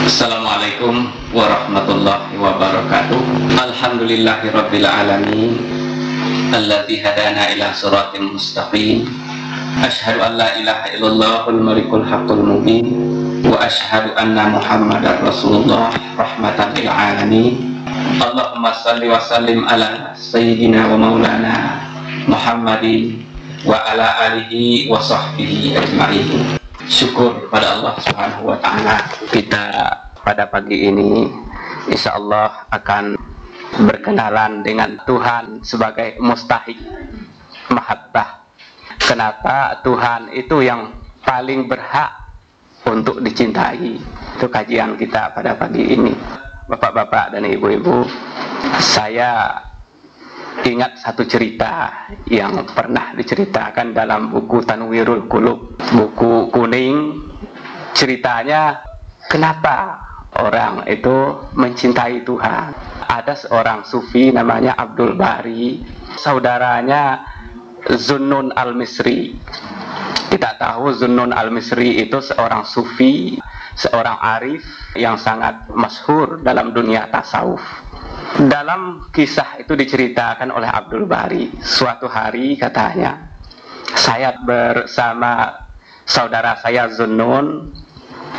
Assalamualaikum warahmatullahi wabarakatuh. Alhamdulillahirabbil alamin alladzi hadana ila siratal mustaqim. Asyhadu an la ilaha illallahul malikul haqqul mubin wa asyhadu anna Muhammadar Rasulullah rahmatan lil alamin. Allahumma shalli wa sallim ala sayyidina wa maulana Muhammadin wa ala alihi wa sahbihi ajma'in. Syukur pada Allah Subhanahu wa ta'ala, kita pada pagi ini insya Allah akan berkenalan dengan Tuhan sebagai mustahik mahabbah. Kenapa Tuhan itu yang paling berhak untuk dicintai? Itu kajian kita pada pagi ini. Bapak-bapak dan ibu-ibu, saya ingat satu cerita yang pernah diceritakan dalam buku Tanwirul Qulub, buku kuning. Ceritanya kenapa orang itu mencintai Tuhan. Ada seorang sufi namanya Abdul Bari, saudaranya Zunnun al-Misri. Kita tahu Zunnun al-Misri itu seorang sufi, seorang arif yang sangat masyhur dalam dunia tasawuf. Dalam kisah itu diceritakan oleh Abdul Bari, suatu hari katanya, saya bersama saudara saya Zunnun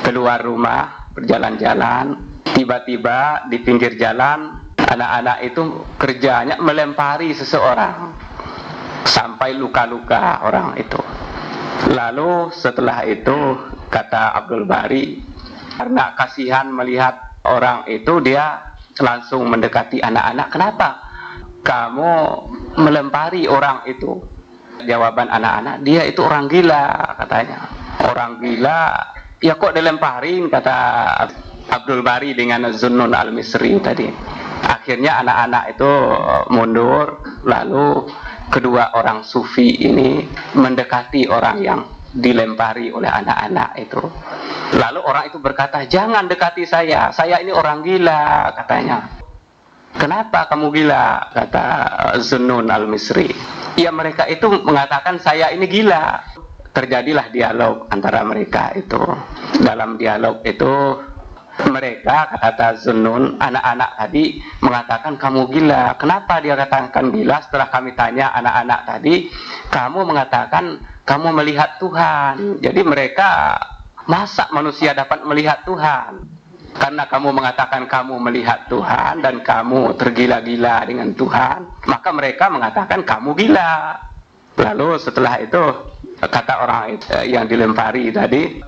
keluar rumah berjalan-jalan. Tiba-tiba di pinggir jalan anak-anak itu kerjanya melempari seseorang sampai luka-luka orang itu. Lalu setelah itu kata Abdul Bari, karena kasihan melihat orang itu, dia langsung mendekati anak-anak. Kenapa kamu melempari orang itu? Jawaban anak-anak, dia itu orang gila katanya. Orang gila, ya kok dilemparin, kata Abdul Bari dengan Zunnun al-Misri tadi. Akhirnya anak-anak itu mundur, lalu kedua orang sufi ini mendekati orang yang dilempari oleh anak-anak itu. Lalu orang itu berkata, jangan dekati saya ini orang gila katanya. Kenapa kamu gila? Kata Zunnun al-Misri. Ya mereka itu mengatakan saya ini gila. Terjadilah dialog antara mereka itu. Dalam dialog itu mereka, kata Zunnun, anak-anak tadi mengatakan kamu gila. Kenapa dia katakan gila? Setelah kami tanya anak-anak tadi, kamu mengatakan kamu melihat Tuhan. Jadi mereka, masa manusia dapat melihat Tuhan? Karena kamu mengatakan kamu melihat Tuhan dan kamu tergila-gila dengan Tuhan, maka mereka mengatakan kamu gila. Lalu setelah itu kata orang yang dilempari tadi,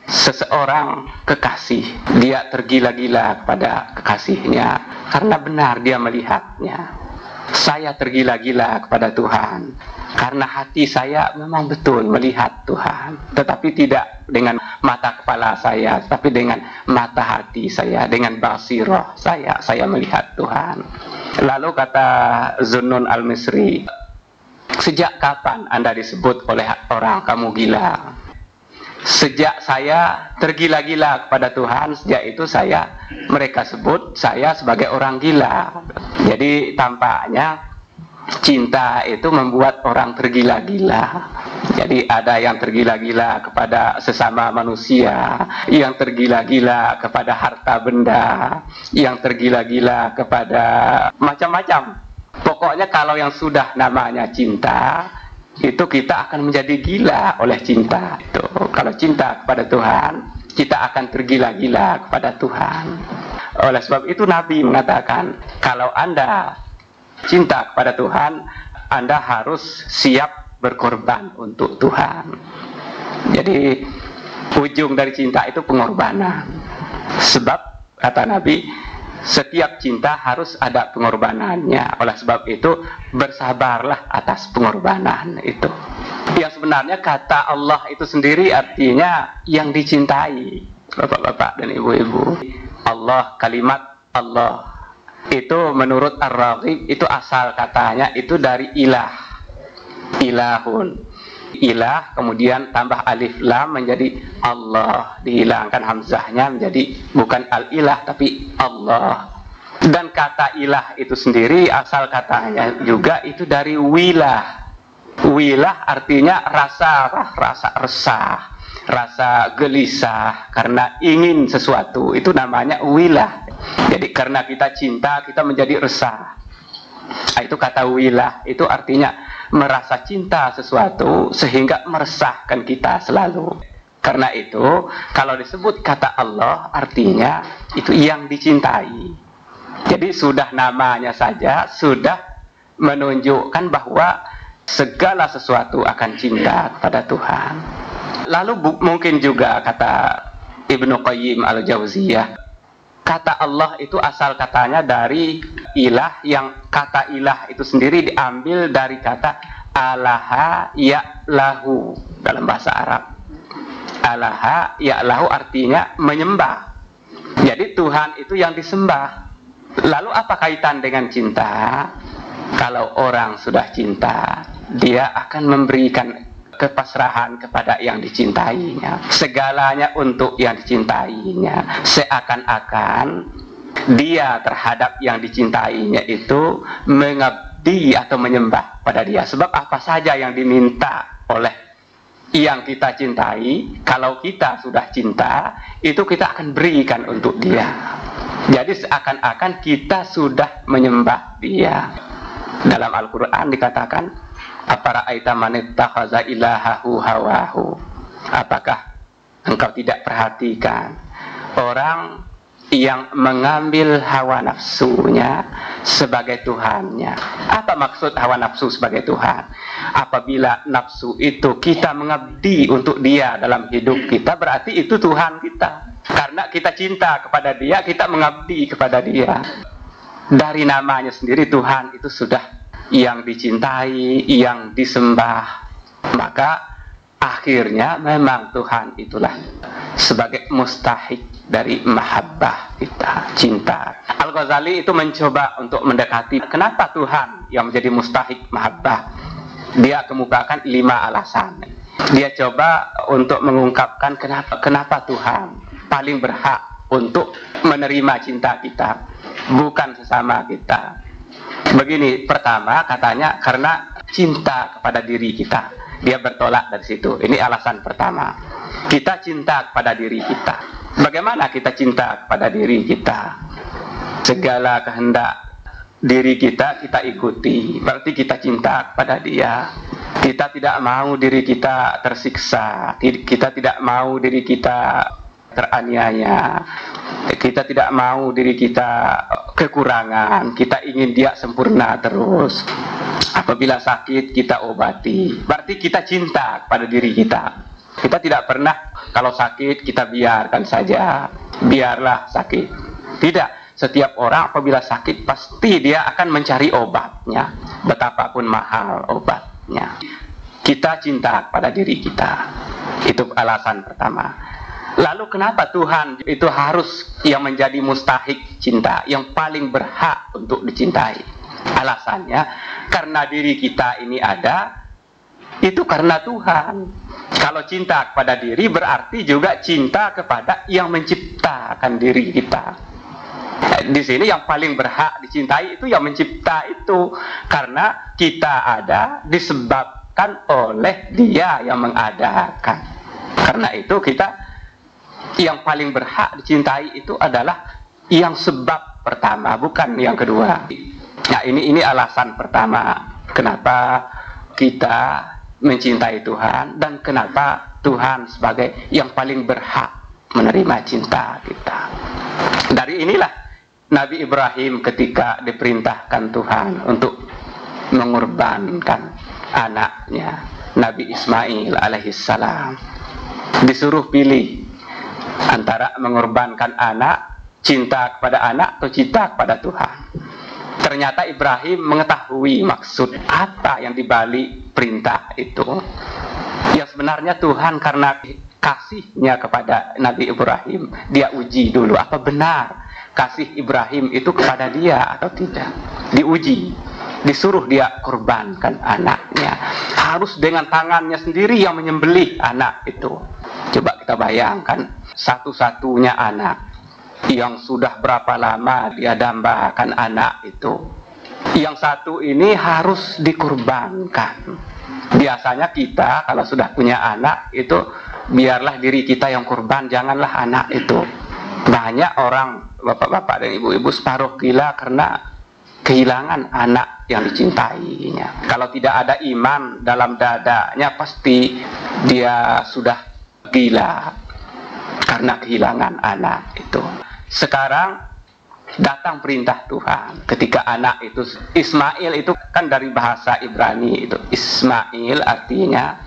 seseorang kekasih, dia tergila-gila kepada kekasihnya karena benar dia melihatnya. Saya tergila-gila kepada Tuhan karena hati saya memang betul melihat Tuhan, tetapi tidak dengan mata kepala saya, tapi dengan mata hati saya, dengan basirah saya melihat Tuhan. Lalu kata Zunnun al-Misri, sejak kapan Anda disebut oleh orang kamu gila? Sejak saya tergila-gila kepada Tuhan, sejak itu mereka sebut saya sebagai orang gila. Jadi tampaknya cinta itu membuat orang tergila-gila. Jadi ada yang tergila-gila kepada sesama manusia, yang tergila-gila kepada harta benda, yang tergila-gila kepada macam-macam. Pokoknya kalau yang sudah namanya cinta, itu kita akan menjadi gila oleh cinta itu. Kalau cinta kepada Tuhan, kita akan tergila-gila kepada Tuhan. Oleh sebab itu Nabi mengatakan, kalau Anda cinta kepada Tuhan, Anda harus siap berkorban untuk Tuhan. Jadi ujung dari cinta itu pengorbanan. Sebab kata Nabi, setiap cinta harus ada pengorbanannya. Oleh sebab itu bersabarlah atas pengorbanan itu. Yang sebenarnya kata Allah itu sendiri artinya yang dicintai. Bapak-bapak dan ibu-ibu, Allah, kalimat Allah itu menurut Ar-Raghib itu asal katanya itu dari ilah, ilahun, ilah kemudian tambah alif lam menjadi Allah, dihilangkan hamzahnya menjadi bukan al-ilah tapi Allah. Dan kata ilah itu sendiri asal katanya juga itu dari wilah. Wilah artinya rasa resah, rasa gelisah karena ingin sesuatu, itu namanya wilah. Jadi karena kita cinta, kita menjadi resah. Itu kata wilah, itu artinya merasa cinta sesuatu sehingga meresahkan kita selalu. Karena itu kalau disebut kata Allah, artinya itu yang dicintai. Jadi sudah namanya saja sudah menunjukkan bahwa segala sesuatu akan cinta kepada Tuhan. Lalu mungkin juga kata Ibnu Qayyim al-Jauziyah, kata Allah itu asal katanya dari ilah, yang kata ilah itu sendiri diambil dari kata alaha ya'lahu dalam bahasa Arab. Alaha ya'lahu artinya menyembah. Jadi Tuhan itu yang disembah. Lalu apa kaitan dengan cinta? Kalau orang sudah cinta, dia akan memberikan kepasrahan kepada yang dicintainya, segalanya untuk yang dicintainya, seakan-akan dia terhadap yang dicintainya itu mengabdi atau menyembah pada dia. Sebab apa saja yang diminta oleh yang kita cintai, kalau kita sudah cinta, itu kita akan berikan untuk dia. Jadi seakan-akan kita sudah menyembah dia. Dalam Al-Quran dikatakan, Afara'aita man ittakhadha ilahahu hawahu. Apakah engkau tidak perhatikan orang yang mengambil hawa nafsunya sebagai Tuhannya? Apa maksud hawa nafsu sebagai Tuhan? Apabila nafsu itu kita mengabdi untuk dia dalam hidup kita, berarti itu Tuhan kita. Karena kita cinta kepada dia, kita mengabdi kepada dia. Dari namanya sendiri Tuhan itu sudah yang dicintai, yang disembah. Maka akhirnya memang Tuhan itulah sebagai mustahik dari mahabbah kita, cinta. Al-Ghazali itu mencoba untuk mendekati kenapa Tuhan yang menjadi mustahik mahabbah. Dia kemukakan 5 alasan. Dia coba untuk mengungkapkan kenapa Tuhan paling berhak untuk menerima cinta kita, bukan sesama kita. Begini, pertama katanya karena cinta kepada diri kita. Dia bertolak dari situ. Ini alasan pertama. Kita cinta kepada diri kita. Bagaimana kita cinta kepada diri kita? Segala kehendak diri kita ikuti. Berarti kita cinta kepada dia. Kita tidak mau diri kita tersiksa. Kita tidak mau diri kita teraniaya. Kita tidak mau diri kita kekurangan. Kita ingin dia sempurna terus. Apabila sakit kita obati. Berarti kita cinta pada diri kita. Kita tidak pernah kalau sakit kita biarkan saja. Biarlah sakit. Tidak. Setiap orang apabila sakit pasti dia akan mencari obatnya. Betapapun mahal obatnya. Kita cinta pada diri kita. Itu alasan pertama. Lalu kenapa Tuhan itu harus yang menjadi mustahik cinta, yang paling berhak untuk dicintai? Alasannya karena diri kita ini ada, itu karena Tuhan. Kalau cinta kepada diri berarti juga cinta kepada yang menciptakan diri kita. Di sini yang paling berhak dicintai itu yang mencipta itu, karena kita ada disebabkan oleh Dia yang mengadakan. Karena itu kita yang paling berhak dicintai itu adalah yang sebab pertama, bukan yang kedua. Nah, ini alasan pertama kenapa kita mencintai Tuhan dan kenapa Tuhan sebagai yang paling berhak menerima cinta kita. Dari inilah Nabi Ibrahim ketika diperintahkan Tuhan untuk mengorbankan anaknya Nabi Ismail alaihissalam, disuruh pilih antara mengorbankan anak, cinta kepada anak, atau cinta kepada Tuhan. Ternyata Ibrahim mengetahui maksud apa yang dibalik perintah itu. Yang sebenarnya Tuhan karena kasihnya kepada Nabi Ibrahim, dia uji dulu apa benar kasih Ibrahim itu kepada dia atau tidak. Diuji, disuruh dia korbankan anaknya. Harus dengan tangannya sendiri yang menyembelih anak itu. Coba kita bayangkan, satu-satunya anak yang sudah berapa lama dia dambakan anak itu. Yang satu ini harus dikorbankan. Biasanya kita kalau sudah punya anak itu biarlah diri kita yang kurban, janganlah anak itu. Banyak orang, bapak-bapak dan ibu-ibu, separuh gila karena kehilangan anak yang dicintainya. Kalau tidak ada iman dalam dadanya, pasti dia sudah gila karena kehilangan anak itu. Sekarang datang perintah Tuhan ketika anak itu, Ismail itu kan dari bahasa Ibrani itu, Ismail artinya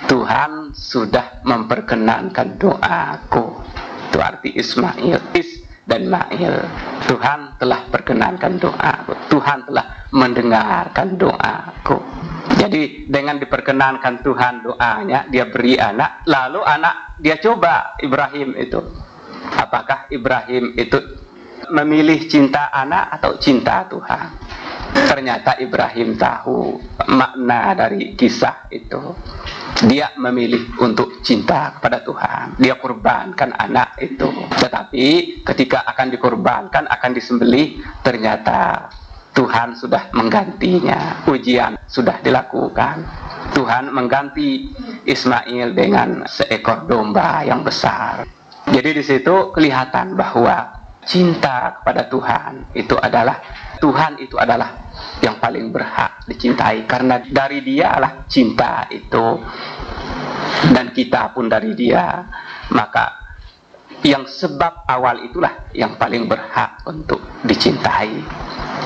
Tuhan sudah memperkenankan doaku. Itu arti Ismail, Is dan Mail. Tuhan telah perkenankan doaku, Tuhan telah mendengarkan doaku. Jadi dengan diperkenankan Tuhan doanya, dia beri anak, lalu anak dia coba Ibrahim itu. Apakah Ibrahim itu memilih cinta anak atau cinta Tuhan? Ternyata Ibrahim tahu makna dari kisah itu. Dia memilih untuk cinta kepada Tuhan. Dia kurbankan anak itu. Tetapi ketika akan dikurbankan, akan disembelih, ternyata Tuhan sudah menggantinya. Ujian sudah dilakukan. Tuhan mengganti Ismail dengan seekor domba yang besar. Jadi di situ kelihatan bahwa cinta kepada Tuhan itu adalah, Tuhan itu adalah yang paling berhak dicintai, karena dari dialah cinta itu, dan kita pun dari dia. Maka yang sebab awal itulah yang paling berhak untuk dicintai.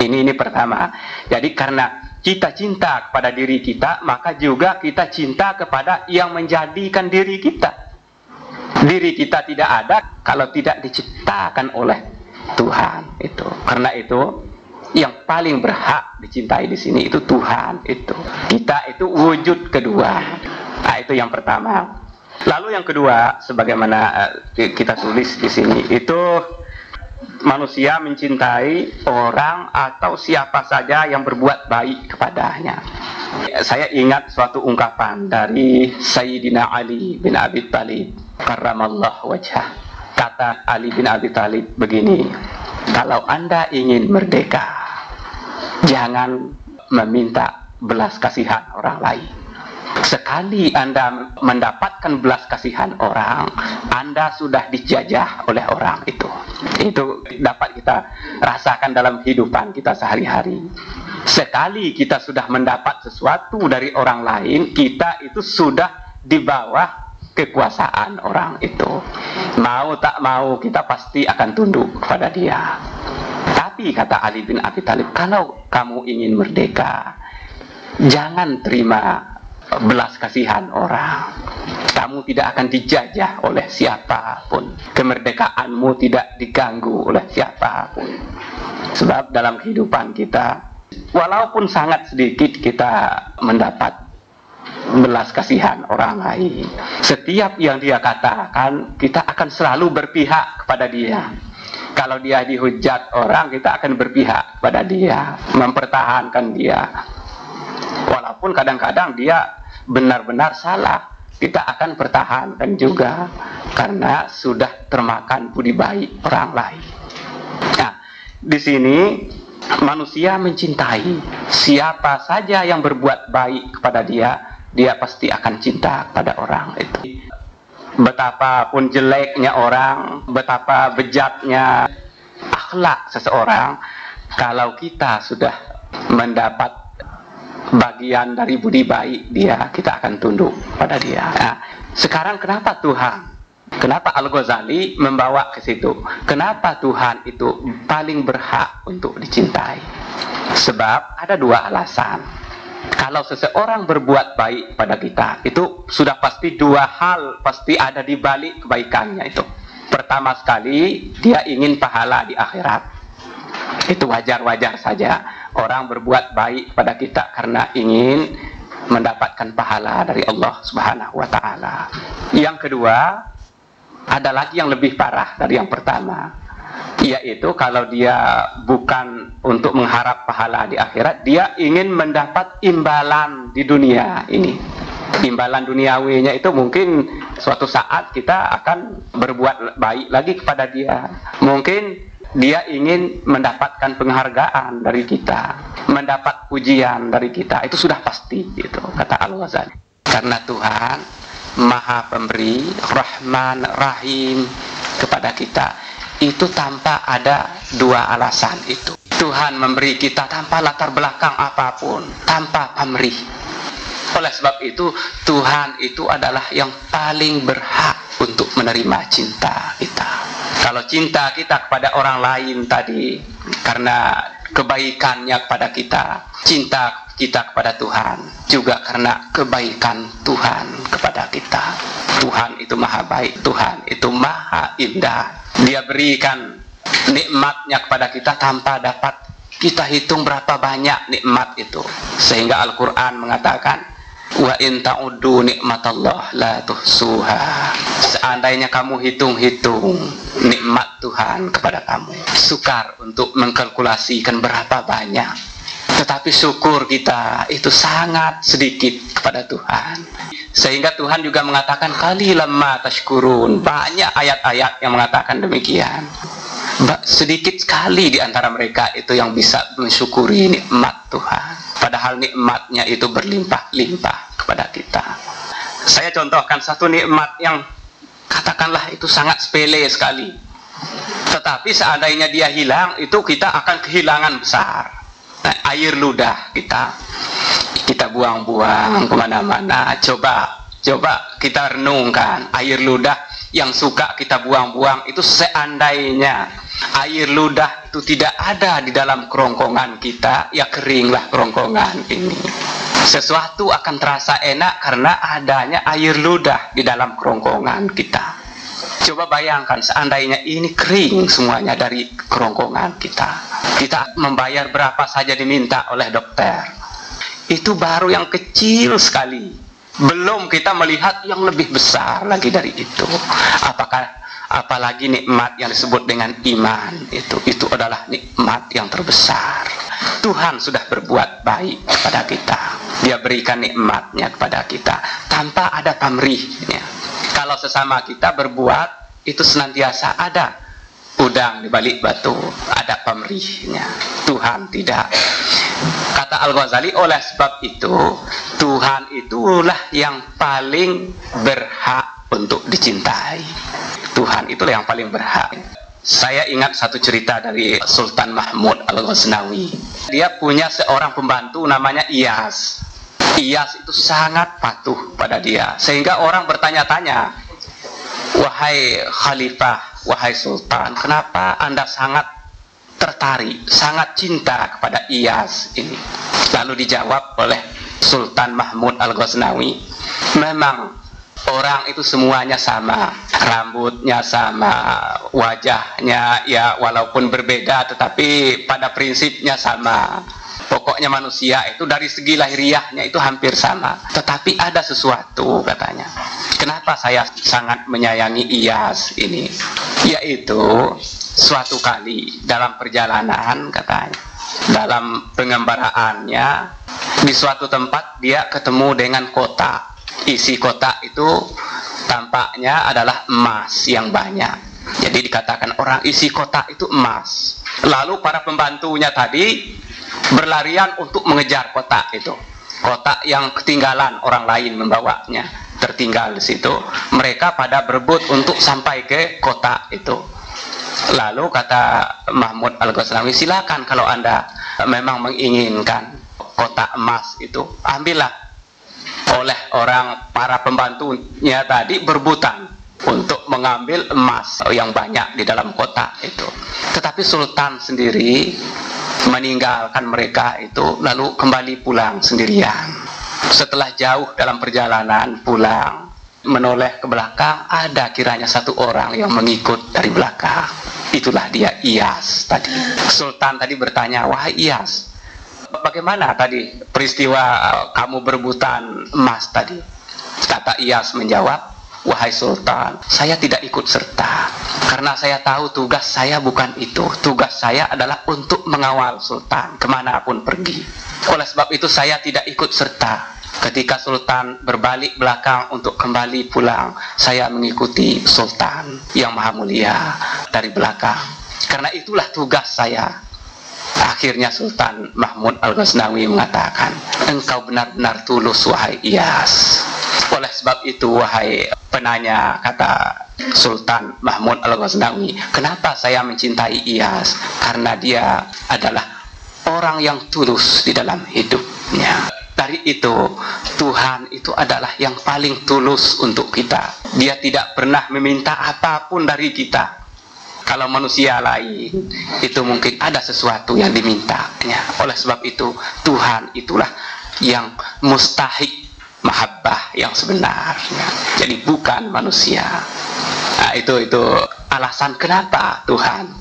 Ini pertama. Jadi karena kita cinta kepada diri kita, maka juga kita cinta kepada yang menjadikan diri kita. Diri kita tidak ada kalau tidak diciptakan oleh Tuhan itu. Karena itu yang paling berhak dicintai di sini itu Tuhan itu. Kita itu wujud kedua. Nah, itu yang pertama. Lalu yang kedua, sebagaimana kita tulis di sini, itu manusia mencintai orang atau siapa saja yang berbuat baik kepadanya. Saya ingat suatu ungkapan dari Sayyidina Ali bin Abi Thalib karramallahu wajhah. Kata Ali bin Abi Thalib begini, kalau Anda ingin merdeka, jangan meminta belas kasihan orang lain. Sekali Anda mendapatkan belas kasihan orang, Anda sudah dijajah oleh orang itu. Itu dapat kita rasakan dalam kehidupan kita sehari-hari. Sekali kita sudah mendapat sesuatu dari orang lain, kita itu sudah di bawah kekuasaan orang itu. Mau tak mau kita pasti akan tunduk kepada dia. Tapi kata Ali bin Abi Thalib, kalau kamu ingin merdeka, jangan terima belas kasihan orang. Kamu tidak akan dijajah oleh siapapun. Kemerdekaanmu tidak diganggu oleh siapapun. Sebab dalam kehidupan kita, walaupun sangat sedikit kita mendapat belas kasihan orang lain, setiap yang dia katakan, kita akan selalu berpihak kepada dia. Kalau dia dihujat orang, kita akan berpihak pada dia, mempertahankan dia. Walaupun kadang-kadang dia benar-benar salah, kita akan pertahankan juga, karena sudah termakan budi baik orang lain. Nah, di sini manusia mencintai siapa saja yang berbuat baik kepada dia, dia pasti akan cinta kepada orang itu. Betapapun jeleknya orang, betapa bejatnya akhlak seseorang, kalau kita sudah mendapat bagian dari budi baik dia, kita akan tunduk pada dia. Nah, sekarang kenapa Tuhan, kenapa Al-Ghazali membawa ke situ? Kenapa Tuhan itu paling berhak untuk dicintai? Sebab ada dua alasan. Kalau seseorang berbuat baik pada kita, itu sudah pasti dua hal pasti ada di balik kebaikannya itu. Pertama sekali, dia ingin pahala di akhirat. Itu wajar-wajar saja orang berbuat baik pada kita karena ingin mendapatkan pahala dari Allah Subhanahu wa Ta'ala. Yang kedua, ada lagi yang lebih parah dari yang pertama, yaitu kalau dia bukan untuk mengharap pahala di akhirat, dia ingin mendapat imbalan di dunia ini. Imbalan duniawinya itu mungkin suatu saat kita akan berbuat baik lagi kepada dia. Mungkin dia ingin mendapatkan penghargaan dari kita, mendapat pujian dari kita. Itu sudah pasti, gitu, kata Al-Ghazali. Karena Tuhan Maha Pemberi, Rahman, Rahim kepada kita, itu tanpa ada dua alasan itu. Tuhan memberi kita tanpa latar belakang apapun, tanpa pamrih. Oleh sebab itu, Tuhan itu adalah yang paling berhak untuk menerima cinta kita. Kalau cinta kita kepada orang lain tadi karena kebaikannya kepada kita, cinta kita kepada Tuhan juga karena kebaikan Tuhan kepada kita. Tuhan itu maha baik, Tuhan itu maha indah. Dia berikan nikmatnya kepada kita tanpa dapat kita hitung berapa banyak nikmat itu. Sehingga Al-Quran mengatakan, wa in ta'uddu nikmatallah la tuhsuha. Seandainya kamu hitung-hitung nikmat Tuhan kepada kamu, sukar untuk mengkalkulasikan berapa banyak. Tetapi syukur kita itu sangat sedikit kepada Tuhan. Sehingga Tuhan juga mengatakan qalilan ma tashkurun. Banyak ayat-ayat yang mengatakan demikian. Sedikit sekali di antara mereka itu yang bisa mensyukuri nikmat Tuhan. Padahal nikmatnya itu berlimpah-limpah kepada kita. Saya contohkan satu nikmat yang katakanlah itu sangat sepele sekali. Tetapi seandainya dia hilang, itu kita akan kehilangan besar. Nah, air ludah kita buang-buang kemana-mana. Coba kita renungkan, air ludah yang suka kita buang-buang itu, seandainya air ludah itu tidak ada di dalam kerongkongan kita, ya keringlah kerongkongan ini. Sesuatu akan terasa enak karena adanya air ludah di dalam kerongkongan kita. Coba bayangkan seandainya ini kering semuanya dari kerongkongan kita. Kita membayar berapa saja diminta oleh dokter. Itu baru yang kecil sekali. Belum kita melihat yang lebih besar lagi dari itu. Apalagi nikmat yang disebut dengan iman, itu adalah nikmat yang terbesar. Tuhan sudah berbuat baik kepada kita. Dia berikan nikmatnya kepada kita tanpa ada pamrihnya. Kalau sesama kita berbuat, itu senantiasa ada udang di balik batu, ada pamrihnya. Tuhan tidak. Kata Al-Ghazali, oleh sebab itu Tuhan itulah yang paling berhak untuk dicintai. Tuhan itulah yang paling berhak. Saya ingat satu cerita dari Sultan Mahmud Al-Ghaznawi. Dia punya seorang pembantu namanya Iyas. Iyas itu sangat patuh pada dia, sehingga orang bertanya-tanya, wahai Khalifah, wahai Sultan, kenapa Anda sangat tertarik, sangat cinta kepada Iyas ini? Lalu dijawab oleh Sultan Mahmud Al-Ghaznawi, memang orang itu semuanya sama, rambutnya sama, wajahnya ya walaupun berbeda tetapi pada prinsipnya sama. Pokoknya manusia itu dari segi lahiriahnya itu hampir sama. Tetapi ada sesuatu, katanya. Kenapa saya sangat menyayangi Iyas ini? Yaitu suatu kali dalam perjalanan, katanya, dalam pengembaraannya di suatu tempat dia ketemu dengan kotak. Isi kotak itu tampaknya adalah emas yang banyak. Jadi dikatakan orang isi kotak itu emas. Lalu para pembantunya tadi berlarian untuk mengejar kotak itu. Kotak yang ketinggalan, orang lain membawanya, tertinggal di situ. Mereka pada berebut untuk sampai ke kotak itu. Lalu kata Mahmud Al-Ghaznawi, silakan kalau Anda memang menginginkan kotak emas itu, ambillah. Oleh para pembantunya tadi berebutan untuk mengambil emas yang banyak di dalam kotak itu. Tetapi Sultan sendiri meninggalkan mereka itu, lalu kembali pulang sendirian. Setelah jauh dalam perjalanan pulang, menoleh ke belakang, ada kiranya satu orang yang mengikut dari belakang. Itulah dia Iyas tadi. Sultan tadi bertanya, wahai Iyas, bagaimana tadi peristiwa kamu berebutan emas tadi? Kata Iyas menjawab, wahai Sultan, saya tidak ikut serta karena saya tahu tugas saya bukan itu. Tugas saya adalah untuk mengawal Sultan kemanapun pergi. Oleh sebab itu saya tidak ikut serta. Ketika Sultan berbalik belakang untuk kembali pulang, saya mengikuti Sultan yang maha mulia dari belakang. Karena itulah tugas saya. Akhirnya Sultan Mahmud Al-Ghaznawi mengatakan, engkau benar-benar tulus wahai Iyas. Oleh Oleh sebab itu, wahai penanya, kata Sultan Mahmud Al-Ghaznawi, kenapa saya mencintai Iyas? Karena dia adalah orang yang tulus di dalam hidupnya. Dari itu, Tuhan itu adalah yang paling tulus untuk kita. Dia tidak pernah meminta apapun dari kita. Kalau manusia lain, itu mungkin ada sesuatu yang dimintanya. Oleh sebab itu, Tuhan itulah yang mustahik mahabbah yang sebenarnya. Jadi bukan manusia. Nah, itu alasan kenapa Tuhan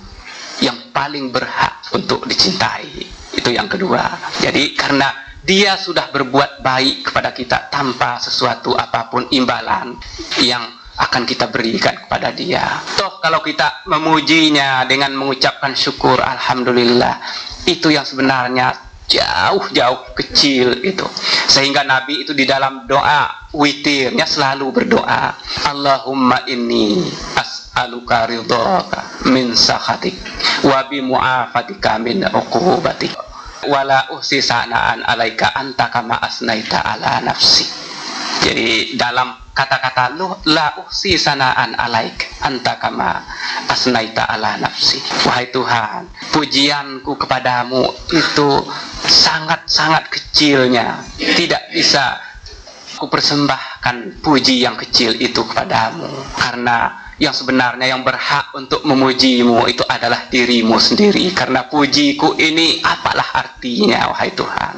yang paling berhak untuk dicintai. Itu yang kedua. Jadi karena dia sudah berbuat baik kepada kita tanpa sesuatu apapun imbalan yang akan kita berikan kepada dia. Toh kalau kita memujinya dengan mengucapkan syukur, alhamdulillah, itu yang sebenarnya jauh-jauh kecil itu. Sehingga Nabi itu di dalam doa witirnya selalu berdoa, Allahumma inni as'aluka ridhaka min sakhatik wa bi mu'afatika min uqubatik wala uhsi sana'an alaika anta kama asnaita ala nafsi. Jadi dalam kata-kata la uhsi sana'an alaik anta kama asnaita ala nafsi. Wahai Tuhan, pujianku kepadamu itu sangat-sangat kecilnya, tidak bisa aku persembahkan puji yang kecil itu kepadamu, karena yang sebenarnya yang berhak untuk memujimu itu adalah dirimu sendiri. Karena pujiku ini apalah artinya, wahai Tuhan.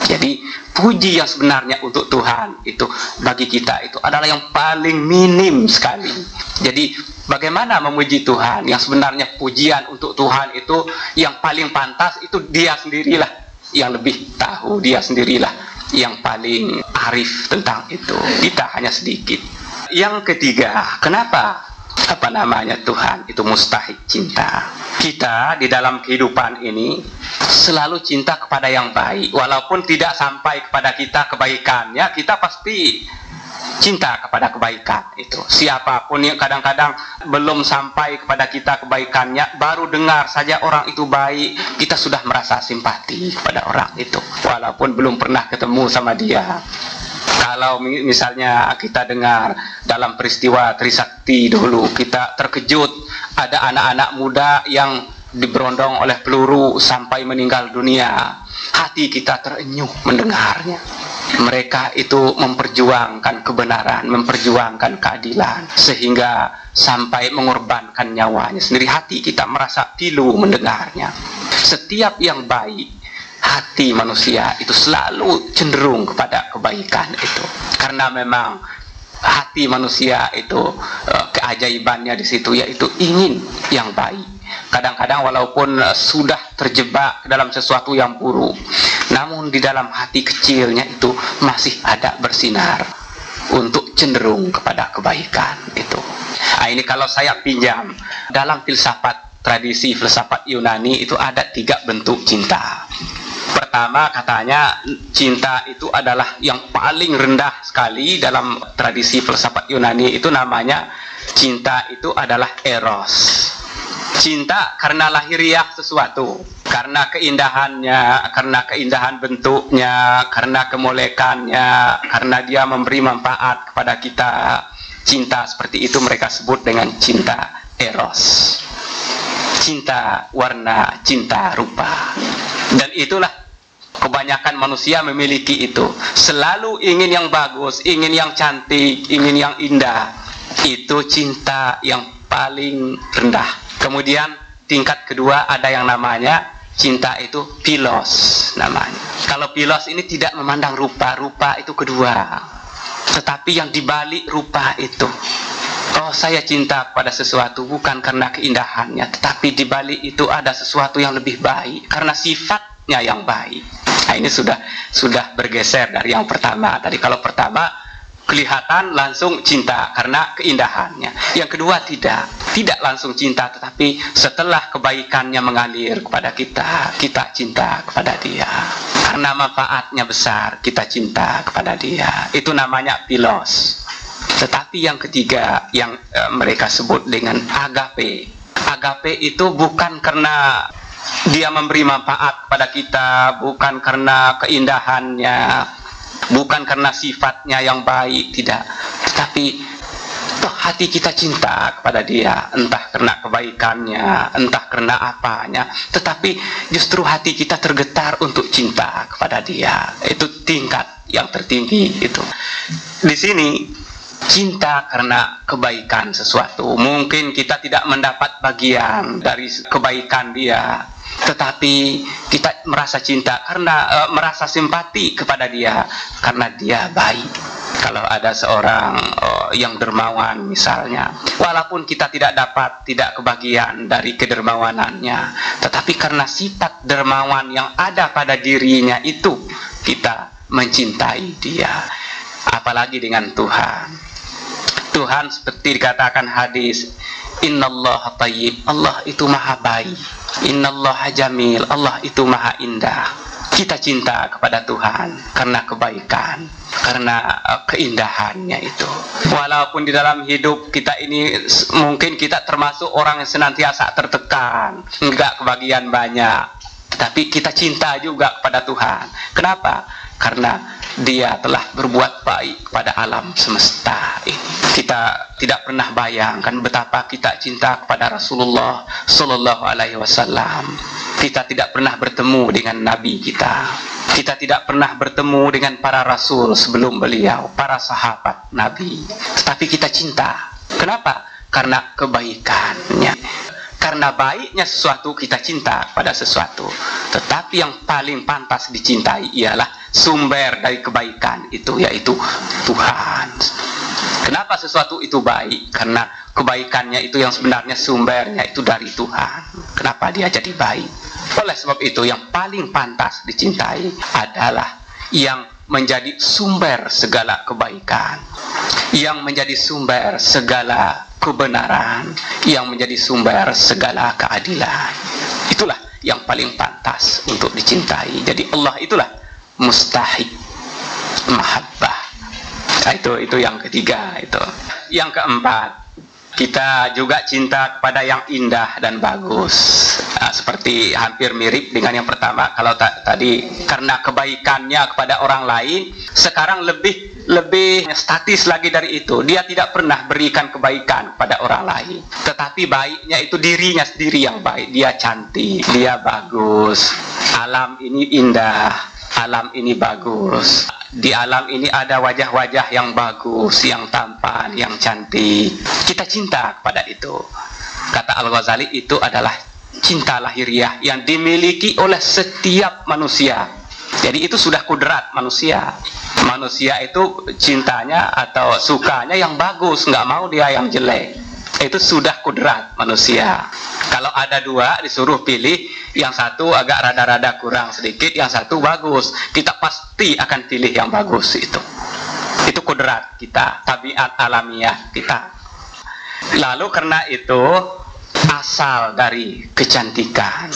Jadi puji yang sebenarnya untuk Tuhan itu bagi kita itu adalah yang paling minim sekali. Jadi bagaimana memuji Tuhan? Yang sebenarnya pujian untuk Tuhan itu yang paling pantas itu dia sendirilah yang lebih tahu, dia sendirilah yang paling arif tentang itu. Kita hanya sedikit. Yang ketiga, kenapa Tuhan itu mustahik cinta? Kita di dalam kehidupan ini selalu cinta kepada yang baik. Walaupun tidak sampai kepada kita kebaikannya, kita pasti cinta kepada kebaikan itu. Siapapun yang kadang-kadang belum sampai kepada kita kebaikannya, baru dengar saja orang itu baik, kita sudah merasa simpati kepada orang itu, walaupun belum pernah ketemu sama dia. Kalau misalnya kita dengar dalam peristiwa Trisakti dulu, kita terkejut ada anak-anak muda yang diberondong oleh peluru sampai meninggal dunia. Hati kita terenyuh mendengarnya. Mereka itu memperjuangkan kebenaran, memperjuangkan keadilan, sehingga sampai mengorbankan nyawanya sendiri. Hati kita merasa pilu mendengarnya. Setiap yang baik, hati manusia itu selalu cenderung kepada kebaikan itu, karena memang hati manusia itu keajaibannya di situ, yaitu ingin yang baik. Kadang-kadang walaupun sudah terjebak dalam sesuatu yang buruk, namun di dalam hati kecilnya itu masih ada bersinar untuk cenderung kepada kebaikan itu. Nah, ini kalau saya pinjam dalam filsafat, tradisi filsafat Yunani itu ada 3 bentuk cinta. Pertama, katanya cinta itu adalah yang paling rendah sekali dalam tradisi filsafat Yunani, itu namanya cinta itu adalah eros. Cinta karena lahiriah sesuatu, karena keindahannya, karena keindahan bentuknya, karena kemolekannya, karena dia memberi manfaat kepada kita. Cinta seperti itu mereka sebut dengan cinta eros. Cinta warna, cinta rupa. Dan itulah kebanyakan manusia memiliki itu. Selalu ingin yang bagus, ingin yang cantik, ingin yang indah. Itu cinta yang paling rendah. Kemudian tingkat kedua ada yang namanya cinta itu philos namanya. Kalau philos ini tidak memandang rupa, rupa itu kedua. Tetapi yang dibalik rupa itu, oh saya cinta pada sesuatu bukan karena keindahannya, tetapi dibalik itu ada sesuatu yang lebih baik karena sifatnya yang baik. Nah, ini sudah bergeser dari yang pertama. Tadi kalau pertama kelihatan langsung cinta karena keindahannya. Yang kedua tidak langsung cinta, tetapi setelah kebaikannya mengalir kepada kita, kita cinta kepada dia. Karena manfaatnya besar, kita cinta kepada dia. Itu namanya philos. Tetapi yang ketiga yang mereka sebut dengan agape. Agape itu bukan karena dia memberi manfaat kepada kita, bukan karena keindahannya, Bukan karena sifatnya yang baik, tidak, tetapi toh hati kita cinta kepada dia, entah karena kebaikannya, entah karena apanya, tetapi justru hati kita tergetar untuk cinta kepada dia. Itu tingkat yang tertinggi itu. Di sini cinta karena kebaikan sesuatu. Mungkin kita tidak mendapat bagian dari kebaikan dia, tetapi kita merasa cinta karena merasa simpati kepada dia karena dia baik. Kalau ada seorang yang dermawan misalnya, walaupun kita tidak kebagian dari kedermawanannya, tetapi karena sifat dermawan yang ada pada dirinya itu, kita mencintai dia. Apalagi dengan Tuhan. Tuhan seperti dikatakan hadis, Innallaha thayyib, Allah itu maha baik. Innallaha jamil, Allah itu maha indah. Kita cinta kepada Tuhan karena kebaikan, karena keindahannya itu. Walaupun di dalam hidup kita ini mungkin kita termasuk orang yang senantiasa tertekan, enggak kebagian banyak, tetapi kita cinta juga kepada Tuhan. Kenapa? Karena dia telah berbuat baik kepada alam semesta ini. Kita tidak pernah bayangkan betapa kita cinta kepada Rasulullah Sallallahu Alaihi Wasallam. Kita tidak pernah bertemu dengan Nabi kita. Kita tidak pernah bertemu dengan para Rasul sebelum beliau, para sahabat Nabi. Tetapi kita cinta. Kenapa? Karena kebaikannya. Karena baiknya sesuatu kita cinta pada sesuatu. Tetapi yang paling pantas dicintai ialah sumber dari kebaikan itu, yaitu Tuhan. Kenapa sesuatu itu baik? Karena kebaikannya itu yang sebenarnya sumbernya itu dari Tuhan. Kenapa dia jadi baik? Oleh sebab itu yang paling pantas dicintai adalah yang menjadi sumber segala kebaikan, yang menjadi sumber segala kebenaran, yang menjadi sumber segala keadilan. Itulah yang paling pantas untuk dicintai. Jadi Allah itulah mustahiq mahabbah. Nah, itu yang ketiga itu. Yang keempat, kita juga cinta kepada yang indah dan bagus. Nah, seperti hampir mirip dengan yang pertama. Kalau tadi karena kebaikannya kepada orang lain, sekarang lebih statis lagi dari itu. Dia tidak pernah berikan kebaikan kepada orang lain, tetapi baiknya itu dirinya sendiri yang baik. Dia cantik, dia bagus, alam ini indah, alam ini bagus. Di alam ini ada wajah-wajah yang bagus, yang tampan, yang cantik. Kita cinta kepada itu. Kata Al-Ghazali, itu adalah cinta lahiriah yang dimiliki oleh setiap manusia. Jadi itu sudah kudrat manusia. Manusia itu cintanya atau sukanya yang bagus, nggak mau dia yang jelek. Itu sudah kudrat manusia. Kalau ada dua disuruh pilih, yang satu agak rada-rada kurang sedikit, yang satu bagus, kita pasti akan pilih yang bagus itu. Itu kudrat kita, tabiat alamiah kita. Lalu karena itu asal dari kecantikan,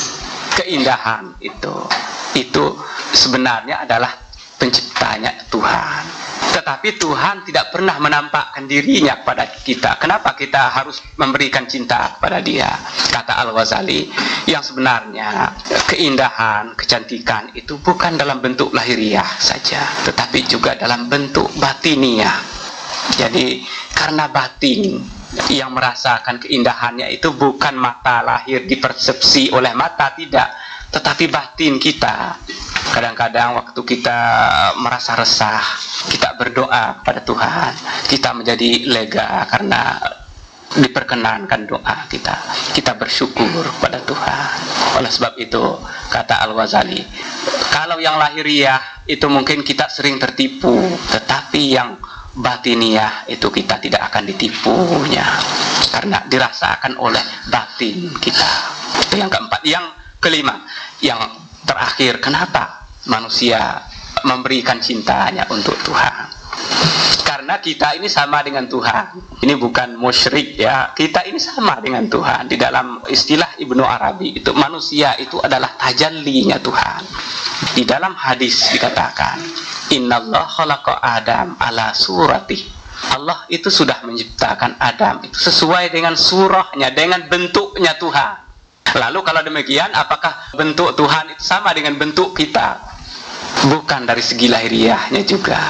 keindahan itu sebenarnya adalah penciptanya Tuhan. Tetapi Tuhan tidak pernah menampakkan dirinya kepada kita. Kenapa kita harus memberikan cinta kepada dia? Kata Al-Ghazali, yang sebenarnya keindahan, kecantikan itu bukan dalam bentuk lahiriah saja, tetapi juga dalam bentuk batiniah. Jadi karena batin yang merasakan keindahannya itu bukan mata lahir dipersepsi oleh mata, tidak, tetapi batin kita. Kadang-kadang waktu kita merasa resah, kita berdoa kepada Tuhan, kita menjadi lega karena diperkenankan doa kita. Kita bersyukur kepada Tuhan. Oleh sebab itu, kata Al-Ghazali, kalau yang lahiriah itu mungkin kita sering tertipu, tetapi yang batiniah itu kita tidak akan ditipunya, karena dirasakan oleh batin kita. Itu yang keempat. Yang kelima, yang terakhir, kenapa manusia memberikan cintanya untuk Tuhan? Karena kita ini sama dengan Tuhan. Ini bukan musyrik ya. Kita ini sama dengan Tuhan. Di dalam istilah Ibnu Arabi itu, manusia itu adalah tajallinya Tuhan. Di dalam hadis dikatakan, Innallaha khalaqa Adam ala surati. Allah itu sudah menciptakan Adam itu sesuai dengan surahnya, dengan bentuknya Tuhan. Lalu kalau demikian, apakah bentuk Tuhan itu sama dengan bentuk kita? bukan dari segi lahiriahnya juga,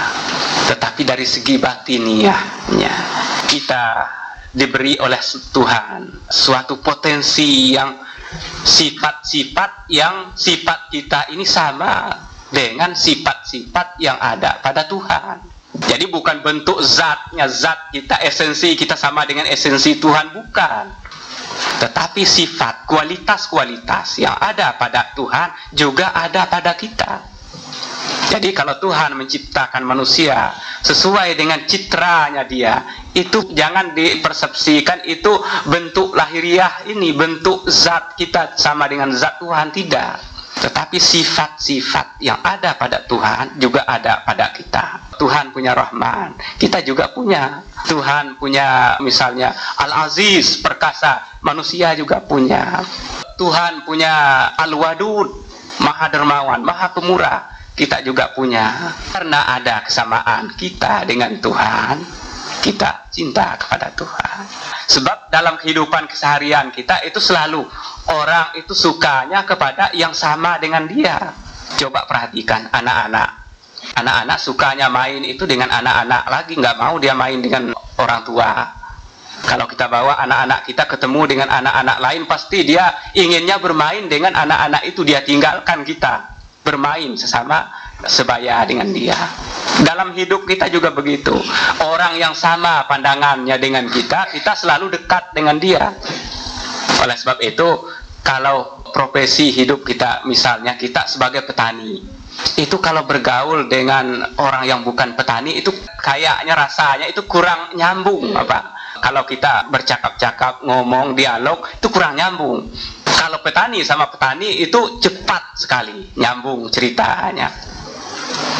tetapi dari segi batiniahnya. Kita diberi oleh Tuhan suatu potensi yang sifat-sifat yang sifat kita ini sama dengan sifat-sifat yang ada pada Tuhan. Jadi bukan bentuk zatnya, zat kita, esensi kita sama dengan esensi Tuhan, bukan. Tetapi sifat, kualitas-kualitas yang ada pada Tuhan juga ada pada kita. Jadi kalau Tuhan menciptakan manusia sesuai dengan citranya Dia, itu jangan dipersepsikan itu bentuk lahiriah ini, bentuk zat kita sama dengan zat Tuhan, tidak. Tetapi sifat-sifat yang ada pada Tuhan juga ada pada kita. Tuhan punya Rahman, kita juga punya. Tuhan punya misalnya Al-Aziz, perkasa, manusia juga punya. Tuhan punya Al-Wadud, Maha Dermawan, Maha Pemurah, kita juga punya. Karena ada kesamaan kita dengan Tuhan, kita cinta kepada Tuhan. Sebab dalam kehidupan keseharian kita itu selalu orang itu sukanya kepada yang sama dengan dia. Coba perhatikan anak-anak. Anak-anak sukanya main itu dengan anak-anak lagi, nggak mau dia main dengan orang tua. Kalau kita bawa anak-anak kita ketemu dengan anak-anak lain, pasti dia inginnya bermain dengan anak-anak itu. Dia tinggalkan kita bermain sesama sebaya dengan dia. Dalam hidup kita juga begitu. Orang yang sama pandangannya dengan kita, kita selalu dekat dengan dia. Oleh sebab itu, kalau profesi hidup kita, misalnya kita sebagai petani, itu kalau bergaul dengan orang yang bukan petani, itu kayaknya rasanya itu kurang nyambung, apa? Kalau kita bercakap-cakap, ngomong, dialog, itu kurang nyambung. Kalau petani sama petani itu cepat sekali nyambung ceritanya.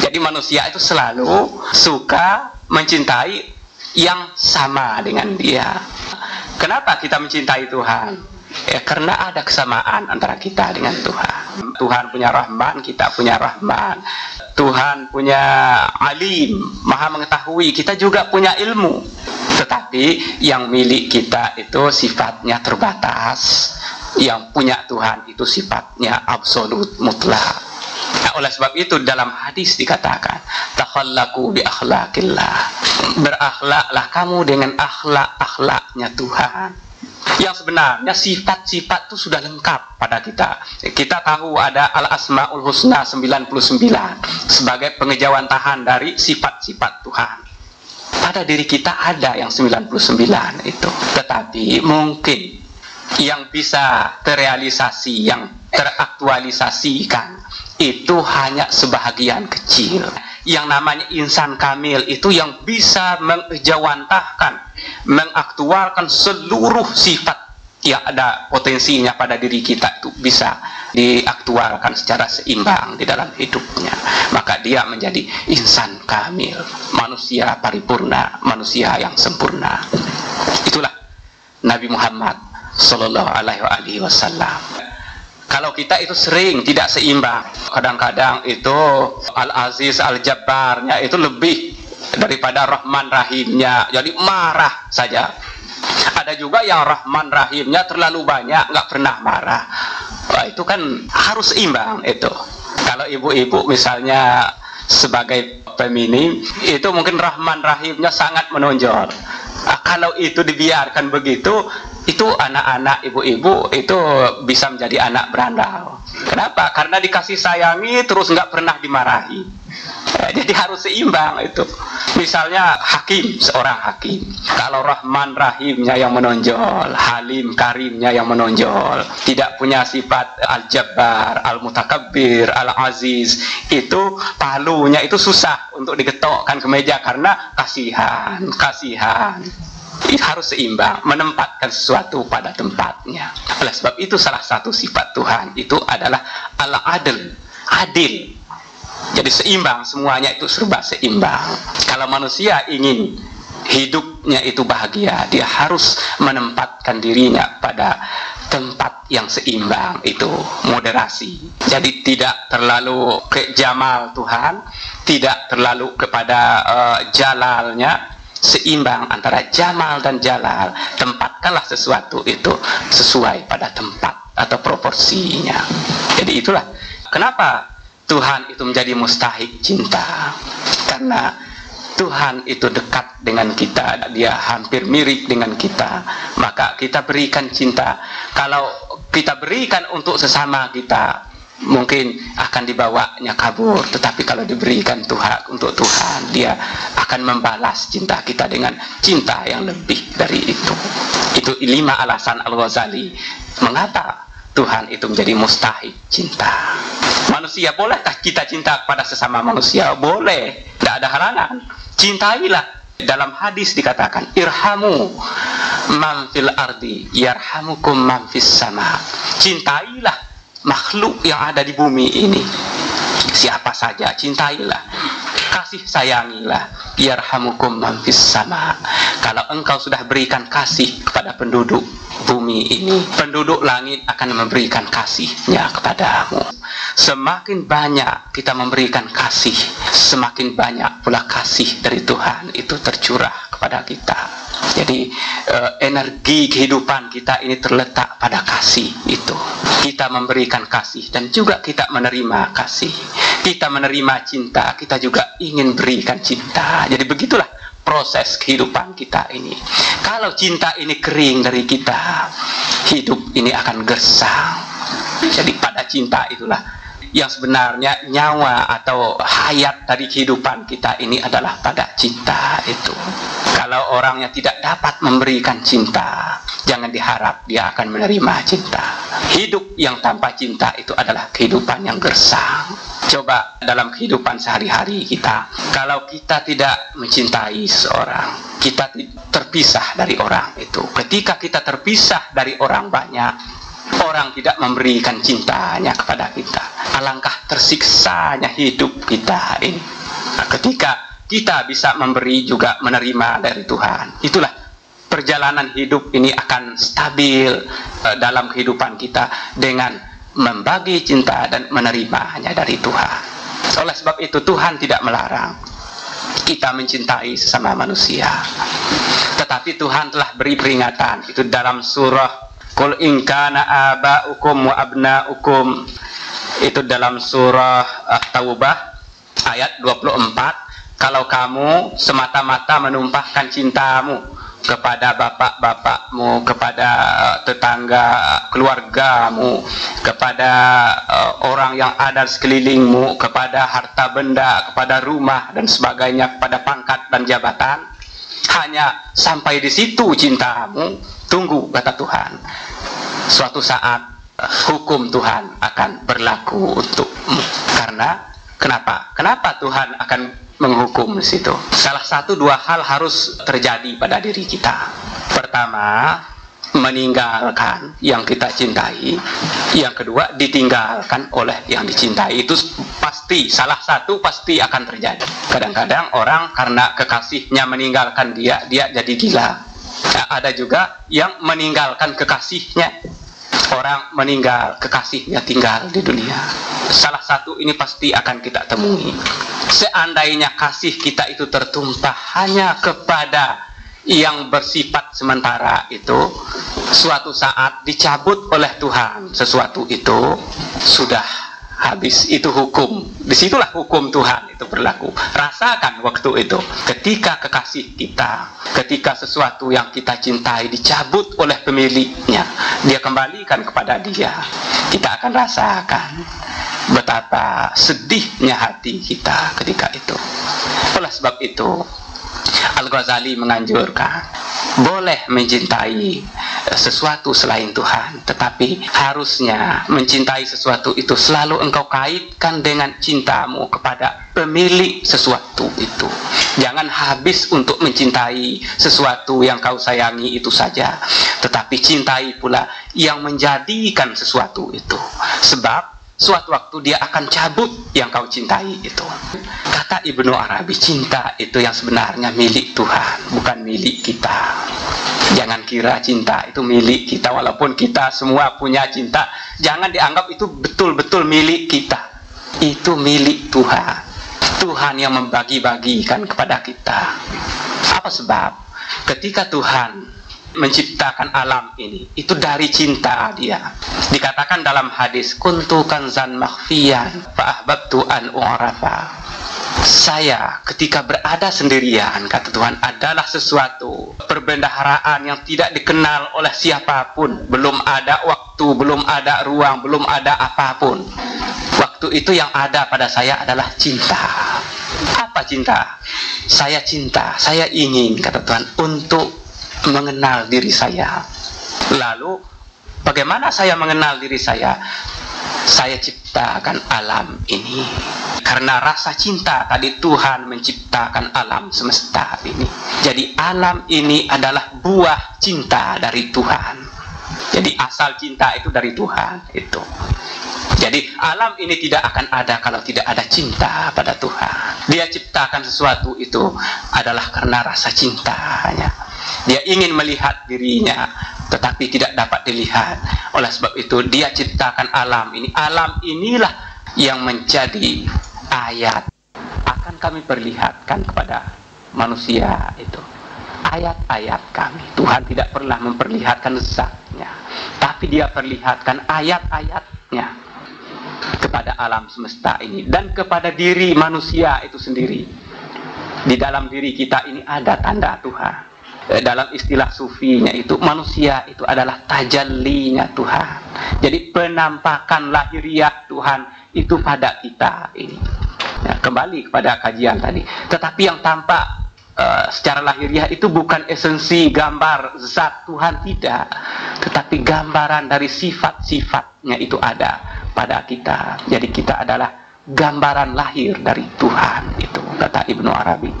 Jadi manusia itu selalu suka mencintai yang sama dengan dia. Kenapa kita mencintai Tuhan? Ya, karena ada kesamaan antara kita dengan Tuhan. Tuhan punya Rahman, kita punya Rahman. Tuhan punya Alim, Maha mengetahui, kita juga punya ilmu. Tetapi yang milik kita itu sifatnya terbatas. Yang punya Tuhan itu sifatnya absolut, mutlak. Nah, oleh sebab itu dalam hadis dikatakan, takhallaku bi akhlaqillah. Berakhlaklah kamu dengan akhlak-akhlaknya Tuhan. Yang sebenarnya sifat-sifat itu sudah lengkap pada kita. Kita tahu ada Al-Asmaul Husna 99 sebagai pengejawantahan dari sifat-sifat Tuhan. Pada diri kita ada yang 99 itu. Tetapi mungkin yang bisa terrealisasi, yang teraktualisasikan itu hanya sebahagian kecil. Yang namanya insan kamil itu yang bisa mengejawantahkan, mengaktualkan seluruh sifat yang ada potensinya pada diri kita, itu bisa diaktualkan secara seimbang di dalam hidupnya. Maka dia menjadi insan kamil, manusia paripurna, manusia yang sempurna. Itulah Nabi Muhammad Sallallahu Alaihi Wasallam. Kalau kita itu sering tidak seimbang, kadang-kadang itu Al-Aziz Al-Jabbarnya itu lebih daripada Rahman Rahimnya, jadi marah saja. Ada juga yang Rahman Rahimnya terlalu banyak, nggak pernah marah. Wah, itu kan harus seimbang itu. Kalau ibu-ibu misalnya sebagai feminim, itu mungkin Rahman Rahimnya sangat menonjol. Kalau itu dibiarkan begitu, itu anak-anak ibu-ibu itu bisa menjadi anak berandal. Kenapa? Karena dikasih sayangi terus nggak pernah dimarahi. Jadi harus seimbang itu. Misalnya hakim, seorang hakim, kalau Rahman Rahimnya yang menonjol, Halim Karimnya yang menonjol, tidak punya sifat Al-Jabbar, Al-Mutakabbir, Al-Aziz, itu palunya itu susah untuk digetokkan ke meja karena kasihan. Itu harus seimbang, menempatkan sesuatu pada tempatnya. Oleh sebab itu salah satu sifat Tuhan itu adalah Al-Adl, adil. Jadi seimbang, semuanya itu serba seimbang. Kalau manusia ingin hidupnya itu bahagia, dia harus menempatkan dirinya pada tempat yang seimbang, itu moderasi. Jadi tidak terlalu ke jamal Tuhan, tidak terlalu kepada jalalnya, seimbang antara jamal dan jalal. Tempatkanlah sesuatu itu sesuai pada tempat atau proporsinya. Jadi itulah kenapa Tuhan itu menjadi mustahik cinta? Karena Tuhan itu dekat dengan kita, Dia hampir mirip dengan kita, maka kita berikan cinta. Kalau kita berikan untuk sesama kita, mungkin akan dibawanya kabur. Tetapi kalau diberikan Tuhan untuk Tuhan, Dia akan membalas cinta kita dengan cinta yang lebih dari itu. Itu 5 alasan Al-Ghazali mengapa Tuhan itu menjadi mustahik cinta. Manusia, bolehkah kita cinta kepada sesama manusia? Boleh, tidak ada halangan. Cintailah. Dalam hadis dikatakan, irhamu man fil ardi yarhamukum man fis sama. Cintailah makhluk yang ada di bumi ini, siapa saja, cintailah, kasih sayangilah, yarhamukum man fis sama. Kalau engkau sudah berikan kasih kepada penduduk bumi ini, penduduk langit akan memberikan kasihnya kepadamu. Semakin banyak kita memberikan kasih, semakin banyak pula kasih dari Tuhan itu tercurah kepada kita. Jadi energi kehidupan kita ini terletak pada kasih itu. Kita memberikan kasih dan juga kita menerima kasih. Kita menerima cinta, kita juga ingin berikan cinta. Jadi begitulah proses kehidupan kita ini. Kalau cinta ini kering dari kita, hidup ini akan gersang. Jadi pada cinta itulah yang sebenarnya nyawa atau hayat dari kehidupan kita ini adalah pada cinta itu. Kalau orangnya tidak dapat memberikan cinta, jangan diharap dia akan menerima cinta. Hidup yang tanpa cinta itu adalah kehidupan yang gersang. Coba dalam kehidupan sehari-hari kita, kalau kita tidak mencintai seorang, kita terpisah dari orang itu. Ketika kita terpisah dari orang banyak, orang tidak memberikan cintanya kepada kita, alangkah tersiksanya hidup kita ini. Nah, ketika kita bisa memberi juga menerima dari Tuhan, itulah perjalanan hidup ini akan stabil dalam kehidupan kita dengan membagi cinta dan menerimanya dari Tuhan. Oleh sebab itu Tuhan tidak melarang kita mencintai sesama manusia, tetapi Tuhan telah beri peringatan itu dalam surah Qul in kana aba'ukum wa abna'ukum, itu dalam surah Taubah ayat 24. Kalau kamu semata-mata menumpahkan cintamu kepada bapak-bapakmu, kepada tetangga keluargamu, kepada orang yang ada sekelilingmu, kepada harta benda, kepada rumah dan sebagainya, kepada pangkat dan jabatan, hanya sampai di situ cintamu, tunggu, kata Tuhan, suatu saat hukum Tuhan akan berlaku untukmu. Karena kenapa Tuhan akan menghukum di situ? Salah satu dua hal harus terjadi pada diri kita. Pertama, meninggalkan yang kita cintai. Yang kedua, ditinggalkan oleh yang dicintai. Itu pasti, salah satu pasti akan terjadi. Kadang-kadang orang karena kekasihnya meninggalkan dia jadi gila. Nah, ada juga yang meninggalkan kekasihnya. Orang meninggal, kekasihnya tinggal di dunia. Salah satu ini pasti akan kita temui. Seandainya kasih kita itu tertumpah hanya kepada yang bersifat sementara itu, suatu saat dicabut oleh Tuhan sesuatu itu, sudah habis, itu hukum. Disitulah hukum Tuhan itu berlaku. Rasakan waktu itu, ketika kekasih kita, ketika sesuatu yang kita cintai dicabut oleh pemiliknya, dia kembalikan kepada dia, kita akan rasakan betapa sedihnya hati kita ketika itu. Oleh sebab itu Al-Ghazali menganjurkan, boleh mencintai sesuatu selain Tuhan, tetapi harusnya mencintai sesuatu itu selalu engkau kaitkan dengan cintamu kepada pemilik sesuatu itu. Jangan habis untuk mencintai sesuatu yang kau sayangi itu saja, tetapi cintai pula yang menjadikan sesuatu itu. Sebab suatu waktu dia akan cabut yang kau cintai itu. Kata Ibnu Arabi, cinta itu yang sebenarnya milik Tuhan, bukan milik kita. Jangan kira cinta itu milik kita, walaupun kita semua punya cinta, jangan dianggap itu betul-betul milik kita. Itu milik Tuhan. Tuhan yang membagi-bagikan kepada kita. Apa sebab? Ketika Tuhan menciptakan alam ini itu dari cinta dia. Dikatakan dalam hadis, kuntu kanzan makhfiyan fa ahbabtu an u'rafa. Saya ketika berada sendirian, kata Tuhan, adalah sesuatu perbendaharaan yang tidak dikenal oleh siapapun. Belum ada waktu, belum ada ruang, belum ada apapun. Waktu itu yang ada pada saya adalah cinta. Apa cinta? Saya cinta, saya ingin, kata Tuhan, untuk mengenal diri saya. Lalu bagaimana saya mengenal diri saya? Saya ciptakan alam ini. Karena rasa cinta tadi Tuhan menciptakan alam semesta ini. Jadi alam ini adalah buah cinta dari Tuhan. Jadi asal cinta itu dari Tuhan itu. Jadi alam ini tidak akan ada kalau tidak ada cinta pada Tuhan. Dia ciptakan sesuatu itu adalah karena rasa cintanya. Dia ingin melihat dirinya, tetapi tidak dapat dilihat. Oleh sebab itu dia ciptakan alam ini. Alam inilah yang menjadi ayat. Akan kami perlihatkan kepada manusia itu. Ayat-ayat kami. Tuhan tidak pernah memperlihatkan zatnya, tapi dia perlihatkan ayat-ayatnya kepada alam semesta ini dan kepada diri manusia itu sendiri. Di dalam diri kita ini ada tanda Tuhan. Dalam istilah sufinya itu, manusia itu adalah tajallinya Tuhan. Jadi penampakan lahiriah Tuhan itu pada kita ini. Ya, kembali kepada kajian tadi. Tetapi yang tampak secara lahiriah itu bukan esensi gambar zat Tuhan, tidak. Tetapi gambaran dari sifat-sifatnya itu ada pada kita. Jadi kita adalah gambaran lahir dari Tuhan itu, kata Ibnu Arabi.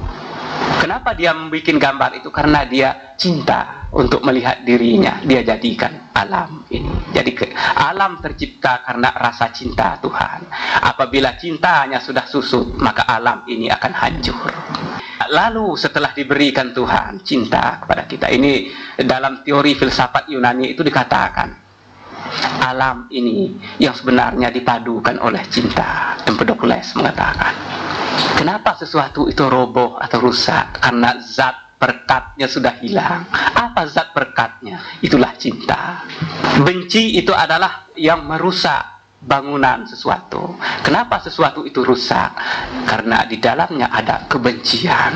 Kenapa dia membuat gambar itu? Karena dia cinta untuk melihat dirinya. Dia jadikan alam ini. Jadi alam tercipta karena rasa cinta Tuhan. Apabila cintanya sudah susut, maka alam ini akan hancur. Lalu setelah diberikan Tuhan cinta kepada kita, ini dalam teori filsafat Yunani itu dikatakan alam ini yang sebenarnya dipadukan oleh cinta. Empedokles mengatakan, kenapa sesuatu itu roboh atau rusak? Karena zat perkatnya sudah hilang. Apa zat perkatnya? Itulah cinta. Benci itu adalah yang merusak bangunan sesuatu. Kenapa sesuatu itu rusak? Karena di dalamnya ada kebencian.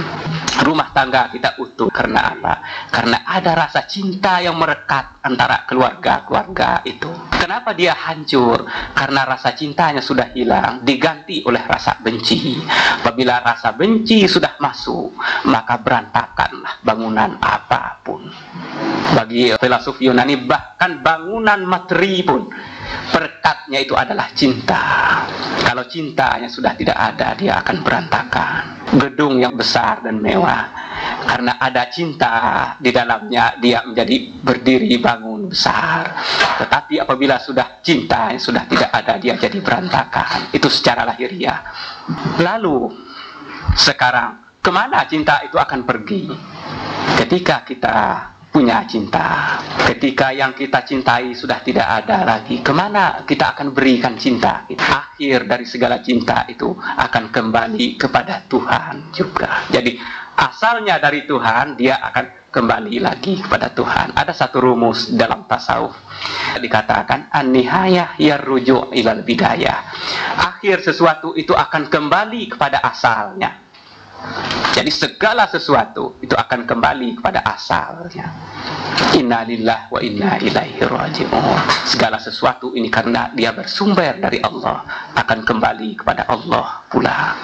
Rumah tangga kita utuh karena apa? Karena ada rasa cinta yang merekat antara keluarga-keluarga itu. Kenapa dia hancur? Karena rasa cintanya sudah hilang, diganti oleh rasa benci. Apabila rasa benci sudah masuk, maka berantakanlah bangunan apapun. Bagi filosof Yunani, bahkan bangunan materi pun perkatnya itu adalah cinta. Kalau cintanya sudah tidak ada, dia akan berantakan. Gedung yang besar dan mewah, karena ada cinta di dalamnya, dia menjadi berdiri bangun besar. Tetapi apabila sudah cinta yang sudah tidak ada, dia jadi berantakan. Itu secara lahiriah. Lalu sekarang kemana cinta itu akan pergi? Ketika kita punya cinta, ketika yang kita cintai sudah tidak ada lagi, kemana kita akan berikan cinta? Akhir dari segala cinta itu akan kembali kepada Tuhan juga. Jadi asalnya dari Tuhan, dia akan kembali lagi kepada Tuhan. Ada satu rumus dalam tasawuf dikatakan an-nihayah yarruju' ilal bidayah. Akhir sesuatu itu akan kembali kepada asalnya. Jadi segala sesuatu itu akan kembali kepada asalnya. Inna lillahi wa inna ilaihi raji'un. Segala sesuatu ini karena dia bersumber dari Allah, akan kembali kepada Allah pula.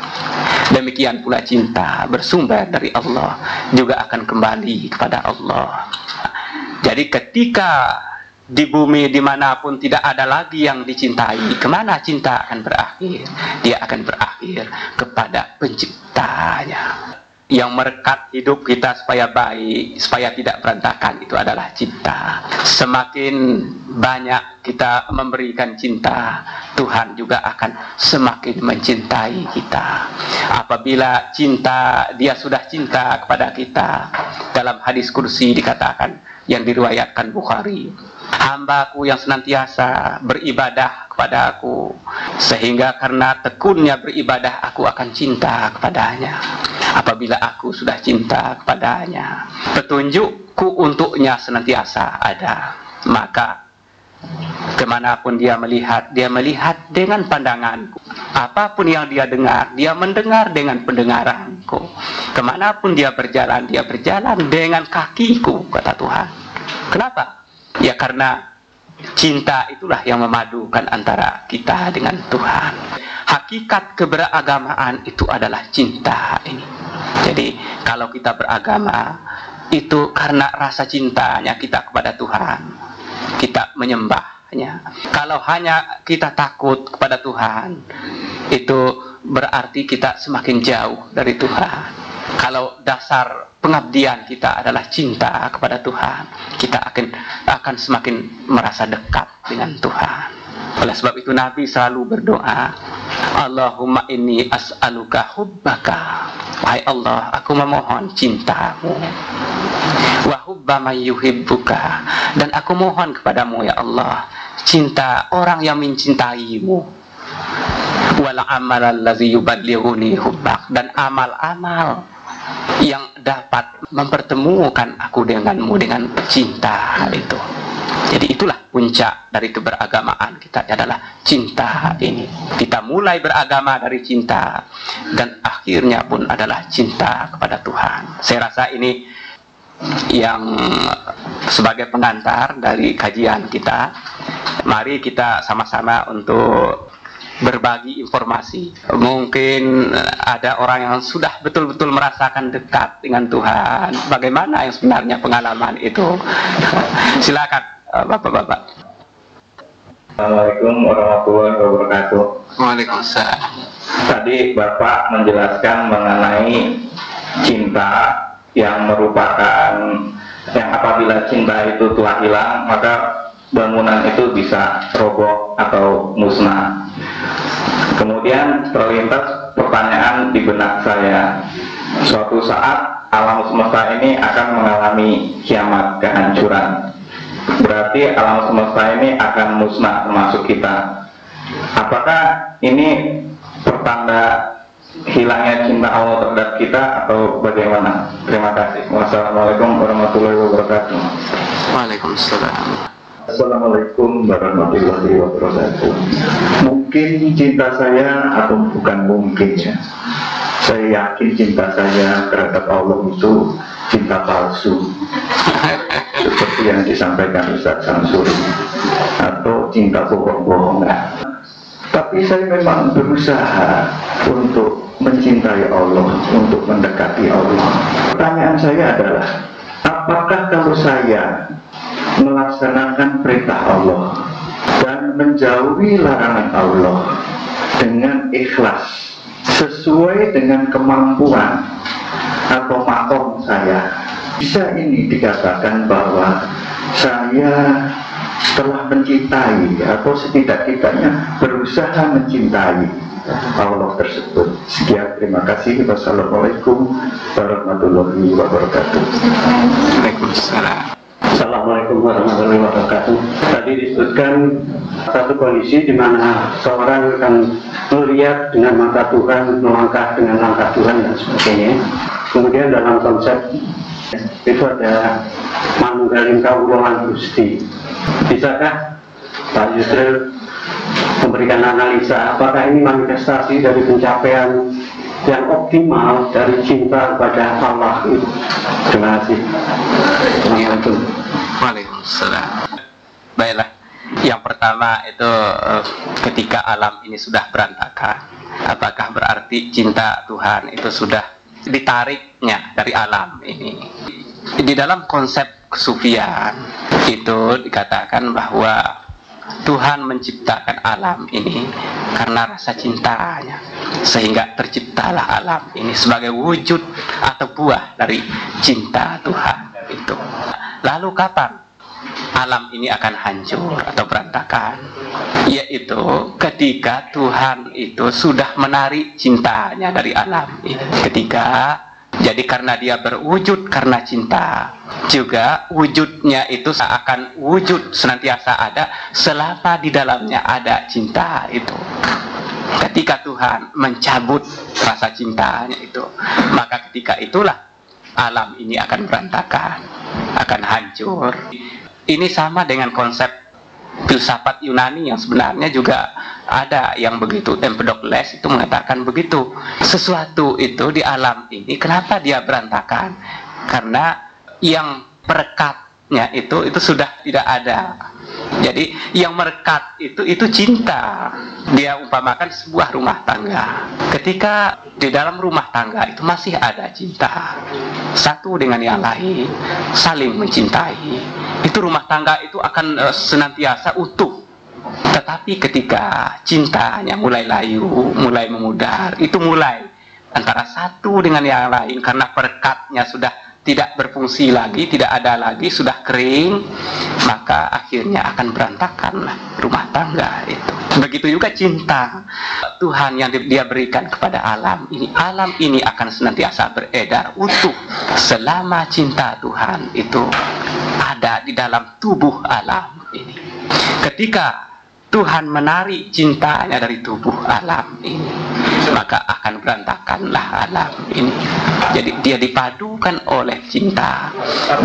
Demikian pula cinta bersumber dari Allah, juga akan kembali kepada Allah. Jadi ketika di bumi dimanapun tidak ada lagi yang dicintai, kemana cinta akan berakhir? Dia akan berakhir kepada penciptanya. Yang merekat hidup kita supaya baik, supaya tidak berantakan, itu adalah cinta. Semakin banyak kita memberikan cinta, Tuhan juga akan semakin mencintai kita. Apabila cinta, dia sudah cinta kepada kita, dalam hadis kursi dikatakan, yang diriwayatkan Bukhari, hambaku yang senantiasa beribadah kepada aku, sehingga karena tekunnya beribadah aku akan cinta kepadanya. Apabila aku sudah cinta kepadanya, petunjukku untuknya senantiasa ada, maka kemanapun dia melihat dengan pandanganku. Apapun yang dia dengar, dia mendengar dengan pendengaranku. Kemanapun dia berjalan dengan kakiku, kata Tuhan. Kenapa? Ya karena cinta itulah yang memadukan antara kita dengan Tuhan. Hakikat keberagamaan itu adalah cinta ini. Jadi kalau kita beragama itu karena rasa cintanya kita kepada Tuhan, kita menyembahnya. Kalau hanya kita takut kepada Tuhan, itu berarti kita semakin jauh dari Tuhan. Kalau dasar pengabdian kita adalah cinta kepada Tuhan, kita akan semakin merasa dekat dengan Tuhan. Oleh sebab itu Nabi selalu berdoa, Allahumma inni as'aluka hubbaka. Wahai Allah, aku memohon cintamu. Wa hubba man yuhibbuka. Dan aku mohon kepadamu ya Allah, cinta orang yang mencintaimu. Wal amal allazi yuballighuni hubbak. Dan amal-amal yang dapat mempertemukan aku denganmu dengan cinta itu. Jadi itulah puncak dari keberagamaan kita adalah cinta ini. Kita mulai beragama dari cinta dan akhirnya pun adalah cinta kepada Tuhan. Saya rasa ini yang sebagai pengantar dari kajian kita. Mari kita sama-sama untuk berbagi informasi. Mungkin ada orang yang sudah betul-betul merasakan dekat dengan Tuhan. Bagaimana yang sebenarnya pengalaman itu? Silakan Bapak-bapak. Assalamualaikum warahmatullahi wabarakatuh. Waalaikumsalam. Tadi Bapak menjelaskan mengenai cinta yang merupakan yang apabila cinta itu telah hilang maka bangunan itu bisa roboh atau musnah. Kemudian terlintas pertanyaan di benak saya, suatu saat alam semesta ini akan mengalami kiamat, kehancuran. Berarti alam semesta ini akan musnah termasuk kita. Apakah ini pertanda hilangnya cinta Allah terhadap kita atau bagaimana? Terima kasih. Wassalamualaikum warahmatullahi wabarakatuh. Waalaikumsalam. Assalamualaikum warahmatullahi wabarakatuh. Mungkin cinta saya atau bukan mungkin ya, saya yakin cinta saya terhadap Allah itu cinta palsu seperti yang disampaikan Ustaz Samsuri, atau cinta bohong-bohongan. Tapi saya memang berusaha untuk mencintai Allah, untuk mendekati Allah. Pertanyaan saya adalah, apakah kalau saya melaksanakan perintah Allah dan menjauhi larangan Allah dengan ikhlas sesuai dengan kemampuan atau makom saya, bisa ini dikatakan bahwa saya telah mencintai atau setidak-tidaknya berusaha mencintai Allah tersebut. Sekian, terima kasih. Wassalamualaikum warahmatullahi wabarakatuh. Waalaikumsalam. Assalamualaikum warahmatullahi wabarakatuh. Tadi disebutkan satu kondisi di mana seorang akan melihat dengan mata Tuhan, melangkah dengan langkah Tuhan dan sebagainya. Kemudian dalam konsep itu ada manunggaling kawulan Gusti. Bisakah Pak Yusril memberikan analisa apakah ini manifestasi dari pencapaian yang optimal dari cinta kepada Allah itu? Terima kasih. Assalamualaikum. Waalaikumsalam. Baiklah, yang pertama itu ketika alam ini sudah berantakan, apakah berarti cinta Tuhan itu sudah ditariknya dari alam ini? Di dalam konsep kesufian itu dikatakan bahwa Tuhan menciptakan alam ini karena rasa cintanya, sehingga terciptalah alam ini sebagai wujud atau buah dari cinta Tuhan itu. Lalu kapan alam ini akan hancur atau berantakan? Yaitu ketika Tuhan itu sudah menarik cintanya dari alam ini. Jadi karena dia berwujud karena cinta, juga wujudnya itu akan wujud senantiasa ada selama di dalamnya ada cinta itu. Ketika Tuhan mencabut rasa cintanya itu, maka ketika itulah alam ini akan berantakan, akan hancur. Ini sama dengan konsep filsafat Yunani yang sebenarnya juga ada yang begitu. Empedokles itu mengatakan begitu. Sesuatu itu di alam ini kenapa dia berantakan? Karena yang perekatnya itu sudah tidak ada. Jadi yang merekat itu cinta. Dia umpamakan sebuah rumah tangga. Ketika di dalam rumah tangga itu masih ada cinta, satu dengan yang lain saling mencintai, itu rumah tangga itu akan senantiasa utuh. Tetapi ketika cintanya mulai layu, mulai memudar, itu mulai antara satu dengan yang lain karena perekatnya sudah tidak berfungsi lagi, tidak ada lagi, sudah kering, maka akhirnya akan berantakan rumah tangga itu. Begitu juga cinta Tuhan yang dia berikan kepada alam ini. Alam ini akan senantiasa beredar utuh selama cinta Tuhan itu ada di dalam tubuh alam ini. Ketika Tuhan menarik cintanya dari tubuh alam ini, maka akan berantakanlah alam ini. Jadi dia dipadukan oleh cinta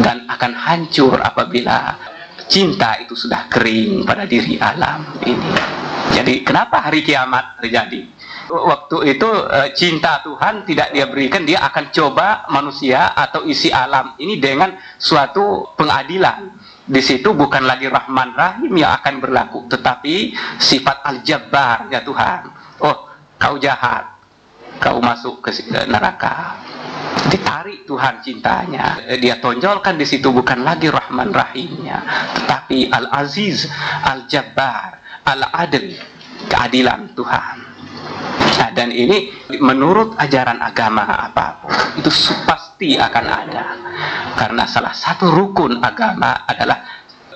dan akan hancur apabila cinta itu sudah kering pada diri alam ini. Jadi kenapa hari kiamat terjadi? Waktu itu cinta Tuhan tidak dia berikan, dia akan coba manusia atau isi alam ini dengan suatu pengadilan. Di situ bukan lagi Rahman Rahim yang akan berlaku, tetapi sifat Al-Jabbar ya Tuhan. Oh, kau jahat, kau masuk ke neraka. Ditarik Tuhan cintanya. Dia tonjolkan di situ bukan lagi Rahman Rahimnya, tetapi Al-Aziz, Al-Jabbar, Al-Adil, keadilan Tuhan. Nah, dan ini menurut ajaran agama apapun itu pasti akan ada, karena salah satu rukun agama adalah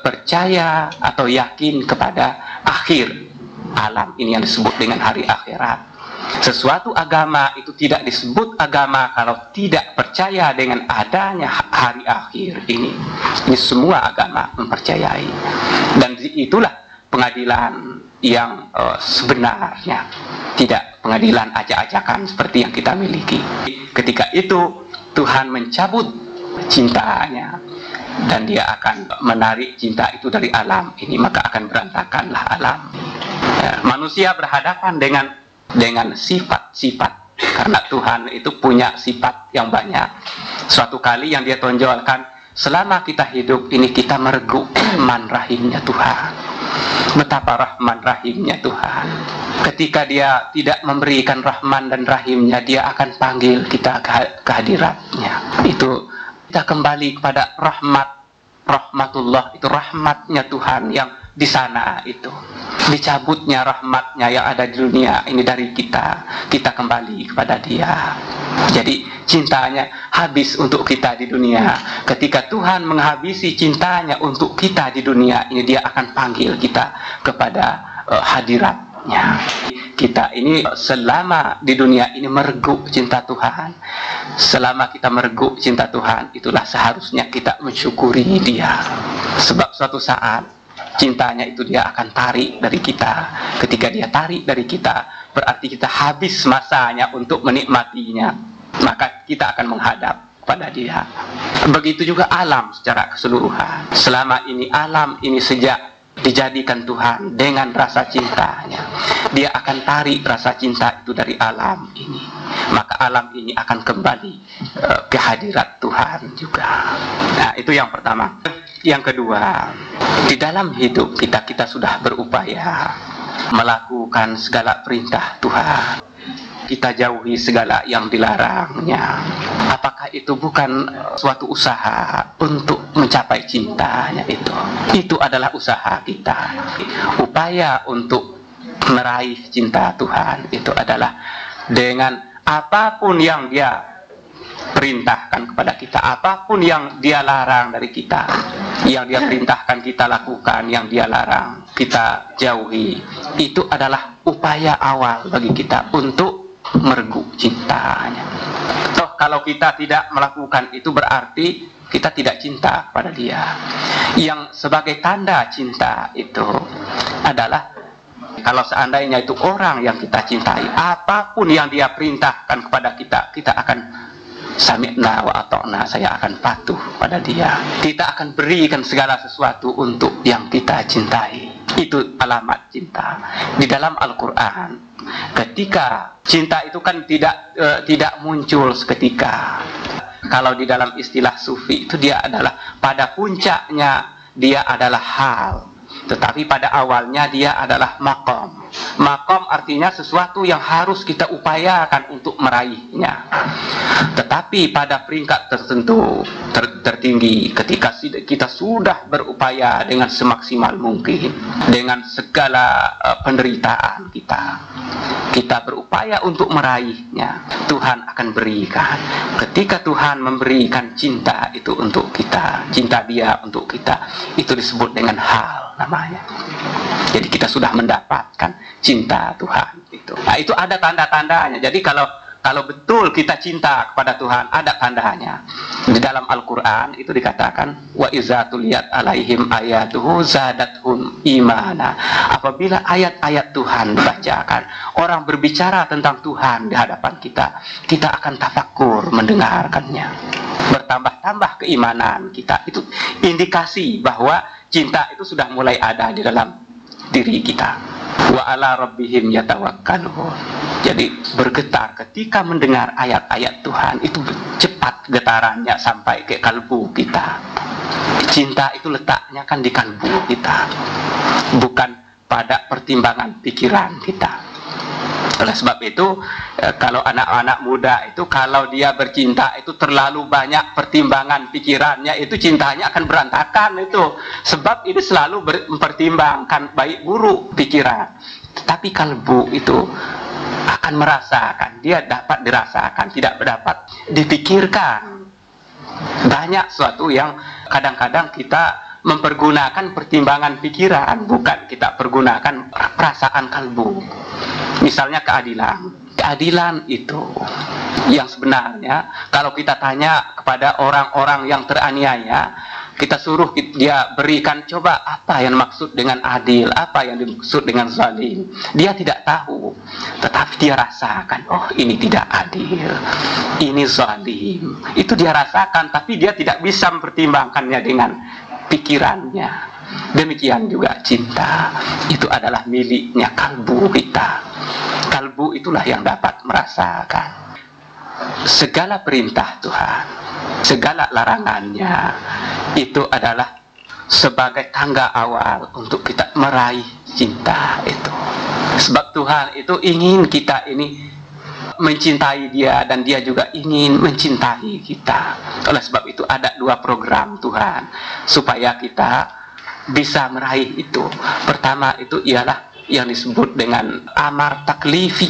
percaya atau yakin kepada akhir alam ini yang disebut dengan hari akhirat. Sesuatu agama itu tidak disebut agama kalau tidak percaya dengan adanya hari akhir ini. Ini semua agama mempercayai, dan itulah pengadilan yang sebenarnya, tidak pengadilan acak-acakan seperti yang kita miliki. Ketika itu Tuhan mencabut cintanya dan dia akan menarik cinta itu dari alam ini, maka akan berantakanlah alam. Manusia berhadapan dengan sifat-sifat, karena Tuhan itu punya sifat yang banyak. Suatu kali yang dia tonjolkan, selama kita hidup ini kita meregu Rahman Rahimnya Tuhan. Betapa Rahman Rahimnya Tuhan. Ketika dia tidak memberikan Rahman dan Rahimnya, dia akan panggil kita ke hadiratnya. Itu kita kembali kepada rahmatullah, itu rahmatnya Tuhan yang di sana itu. Dicabutnya rahmatnya yang ada di dunia ini dari kita kembali kepada dia. Jadi cintanya habis untuk kita di dunia. Ketika Tuhan menghabisi cintanya untuk kita di dunia ini, dia akan panggil kita kepada hadiratnya. Kita ini selama di dunia ini meregu cinta Tuhan. Selama kita meregu cinta Tuhan, itulah seharusnya kita mensyukuri dia. Sebab suatu saat cintanya itu dia akan tarik dari kita. Ketika dia tarik dari kita, berarti kita habis masanya untuk menikmatinya, maka kita akan menghadap pada dia. Begitu juga alam secara keseluruhan. Selama ini alam ini sejak dijadikan Tuhan dengan rasa cintanya, dia akan tarik rasa cinta itu dari alam ini, maka alam ini akan kembali ke hadirat Tuhan juga. Nah, itu yang pertama. Yang kedua, di dalam hidup kita sudah berupaya melakukan segala perintah Tuhan. Kita jauhi segala yang dilarangnya. Apakah itu bukan suatu usaha untuk mencapai cintanya itu? Itu adalah usaha kita. Upaya untuk meraih cinta Tuhan itu adalah dengan apapun yang dia perintahkan kepada kita, apapun yang dia larang dari kita, yang dia perintahkan kita lakukan, yang dia larang kita jauhi, itu adalah upaya awal bagi kita untuk meregu cintanya. Toh kalau kita tidak melakukan itu berarti kita tidak cinta pada dia. Yang sebagai tanda cinta itu adalah kalau seandainya itu orang yang kita cintai, apapun yang dia perintahkan kepada kita, kita akan sami'na wa ata'na, saya akan patuh pada dia. Kita akan berikan segala sesuatu untuk yang kita cintai. Itu alamat cinta. Di dalam Al-Quran, ketika cinta itu kan tidak muncul seketika. Kalau di dalam istilah sufi itu dia adalah pada puncaknya dia adalah hal, tetapi pada awalnya dia adalah maqam. Maqam artinya sesuatu yang harus kita upayakan untuk meraihnya. Tetapi pada peringkat tertentu tertinggi, ketika kita sudah berupaya dengan semaksimal mungkin, dengan segala penderitaan kita berupaya untuk meraihnya, Tuhan akan berikan. Ketika Tuhan memberikan cinta itu untuk kita, cinta Dia untuk kita, itu disebut dengan hal namanya. Jadi kita sudah mendapatkan cinta Tuhan itu. Nah, itu ada tanda-tandanya. Jadi kalau betul kita cinta kepada Tuhan, ada tandanya. Di dalam Al-Quran itu dikatakan, wa iza tuliyat alaihim ayatuhu zadathum imana. Apabila ayat-ayat Tuhan dibacakan, orang berbicara tentang Tuhan di hadapan kita akan tafakur mendengarkannya. Bertambah-tambah keimanan kita. Itu indikasi bahwa cinta itu sudah mulai ada di dalam diri kita. Wa ala rabbihim yatawakkalun. Jadi bergetar ketika mendengar ayat-ayat Tuhan, itu cepat getarannya sampai ke kalbu kita. Cinta itu letaknya kan di kalbu kita, bukan pada pertimbangan pikiran kita. Oleh sebab itu, kalau anak-anak muda itu kalau dia bercinta itu terlalu banyak pertimbangan pikirannya, itu cintanya akan berantakan itu. Sebab ini selalu mempertimbangkan baik buruk pikiran. Tetapi kalbu itu akan merasakan, dia dapat dirasakan, tidak dapat dipikirkan. Banyak sesuatu yang kadang-kadang kita mempergunakan pertimbangan pikiran, bukan kita pergunakan perasaan kalbu. Misalnya keadilan itu yang sebenarnya kalau kita tanya kepada orang-orang yang teraniaya, kita suruh dia berikan, coba apa yang maksud dengan adil, apa yang dimaksud dengan zalim, dia tidak tahu. Tetapi dia rasakan, oh ini tidak adil, ini zalim. Itu dia rasakan, tapi dia tidak bisa mempertimbangkannya dengan pikirannya. Demikian juga cinta, itu adalah miliknya kalbu kita. Kalbu itulah yang dapat merasakan segala perintah Tuhan, segala larangannya. Itu adalah sebagai tangga awal untuk kita meraih cinta itu. Sebab Tuhan itu ingin kita ini mencintai Dia, dan Dia juga ingin mencintai kita. Oleh sebab itu ada dua program Tuhan supaya kita bisa meraih itu. Pertama itu ialah yang disebut dengan amar taklifi.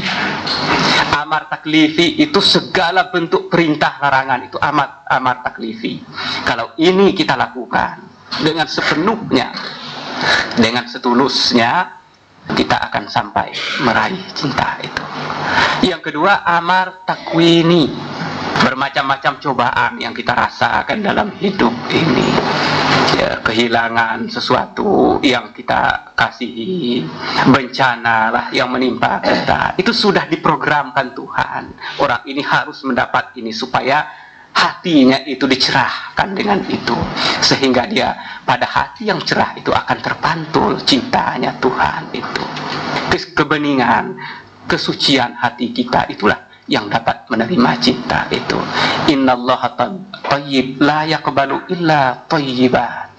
Amar taklifi itu segala bentuk perintah larangan, itu amar taklifi. Kalau ini kita lakukan dengan sepenuhnya, dengan setulusnya, kita akan sampai meraih cinta itu. Yang kedua, amar takwini. Bermacam-macam cobaan yang kita rasakan dalam hidup ini, ya, kehilangan sesuatu yang kita kasihi, bencana lah yang menimpa kita, itu sudah diprogramkan Tuhan. Orang ini harus mendapat ini supaya hatinya itu dicerahkan dengan itu, sehingga dia pada hati yang cerah itu akan terpantul cintanya Tuhan itu. Kebeningan, kesucian hati kita itulah yang dapat menerima cinta itu. Innallaha thayyib la yaqbalu illa thayyibat.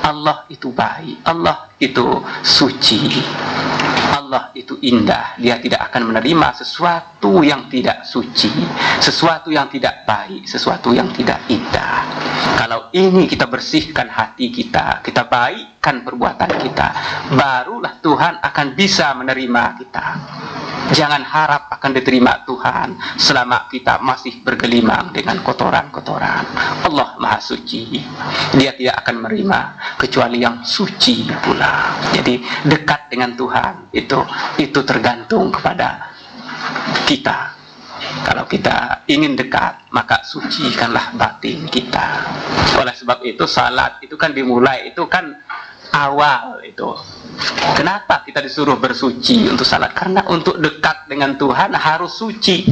Allah itu baik, Allah itu suci, Allah itu indah. Dia tidak akan menerima sesuatu yang tidak suci, sesuatu yang tidak baik, sesuatu yang tidak indah. Kalau ini kita bersihkan hati kita, kita baikkan perbuatan kita, barulah Tuhan akan bisa menerima kita. Jangan harap akan diterima Tuhan selama kita masih bergelimang dengan kotoran-kotoran. Allah Maha Suci, Dia tidak akan menerima kecuali yang suci pula. Jadi dekat dengan Tuhan itu tergantung kepada kita. Kalau kita ingin dekat, maka sucikanlah batin kita. Oleh sebab itu salat itu kan dimulai, itu kan awal itu. Kenapa kita disuruh bersuci untuk salat? Karena untuk dekat dengan Tuhan harus suci.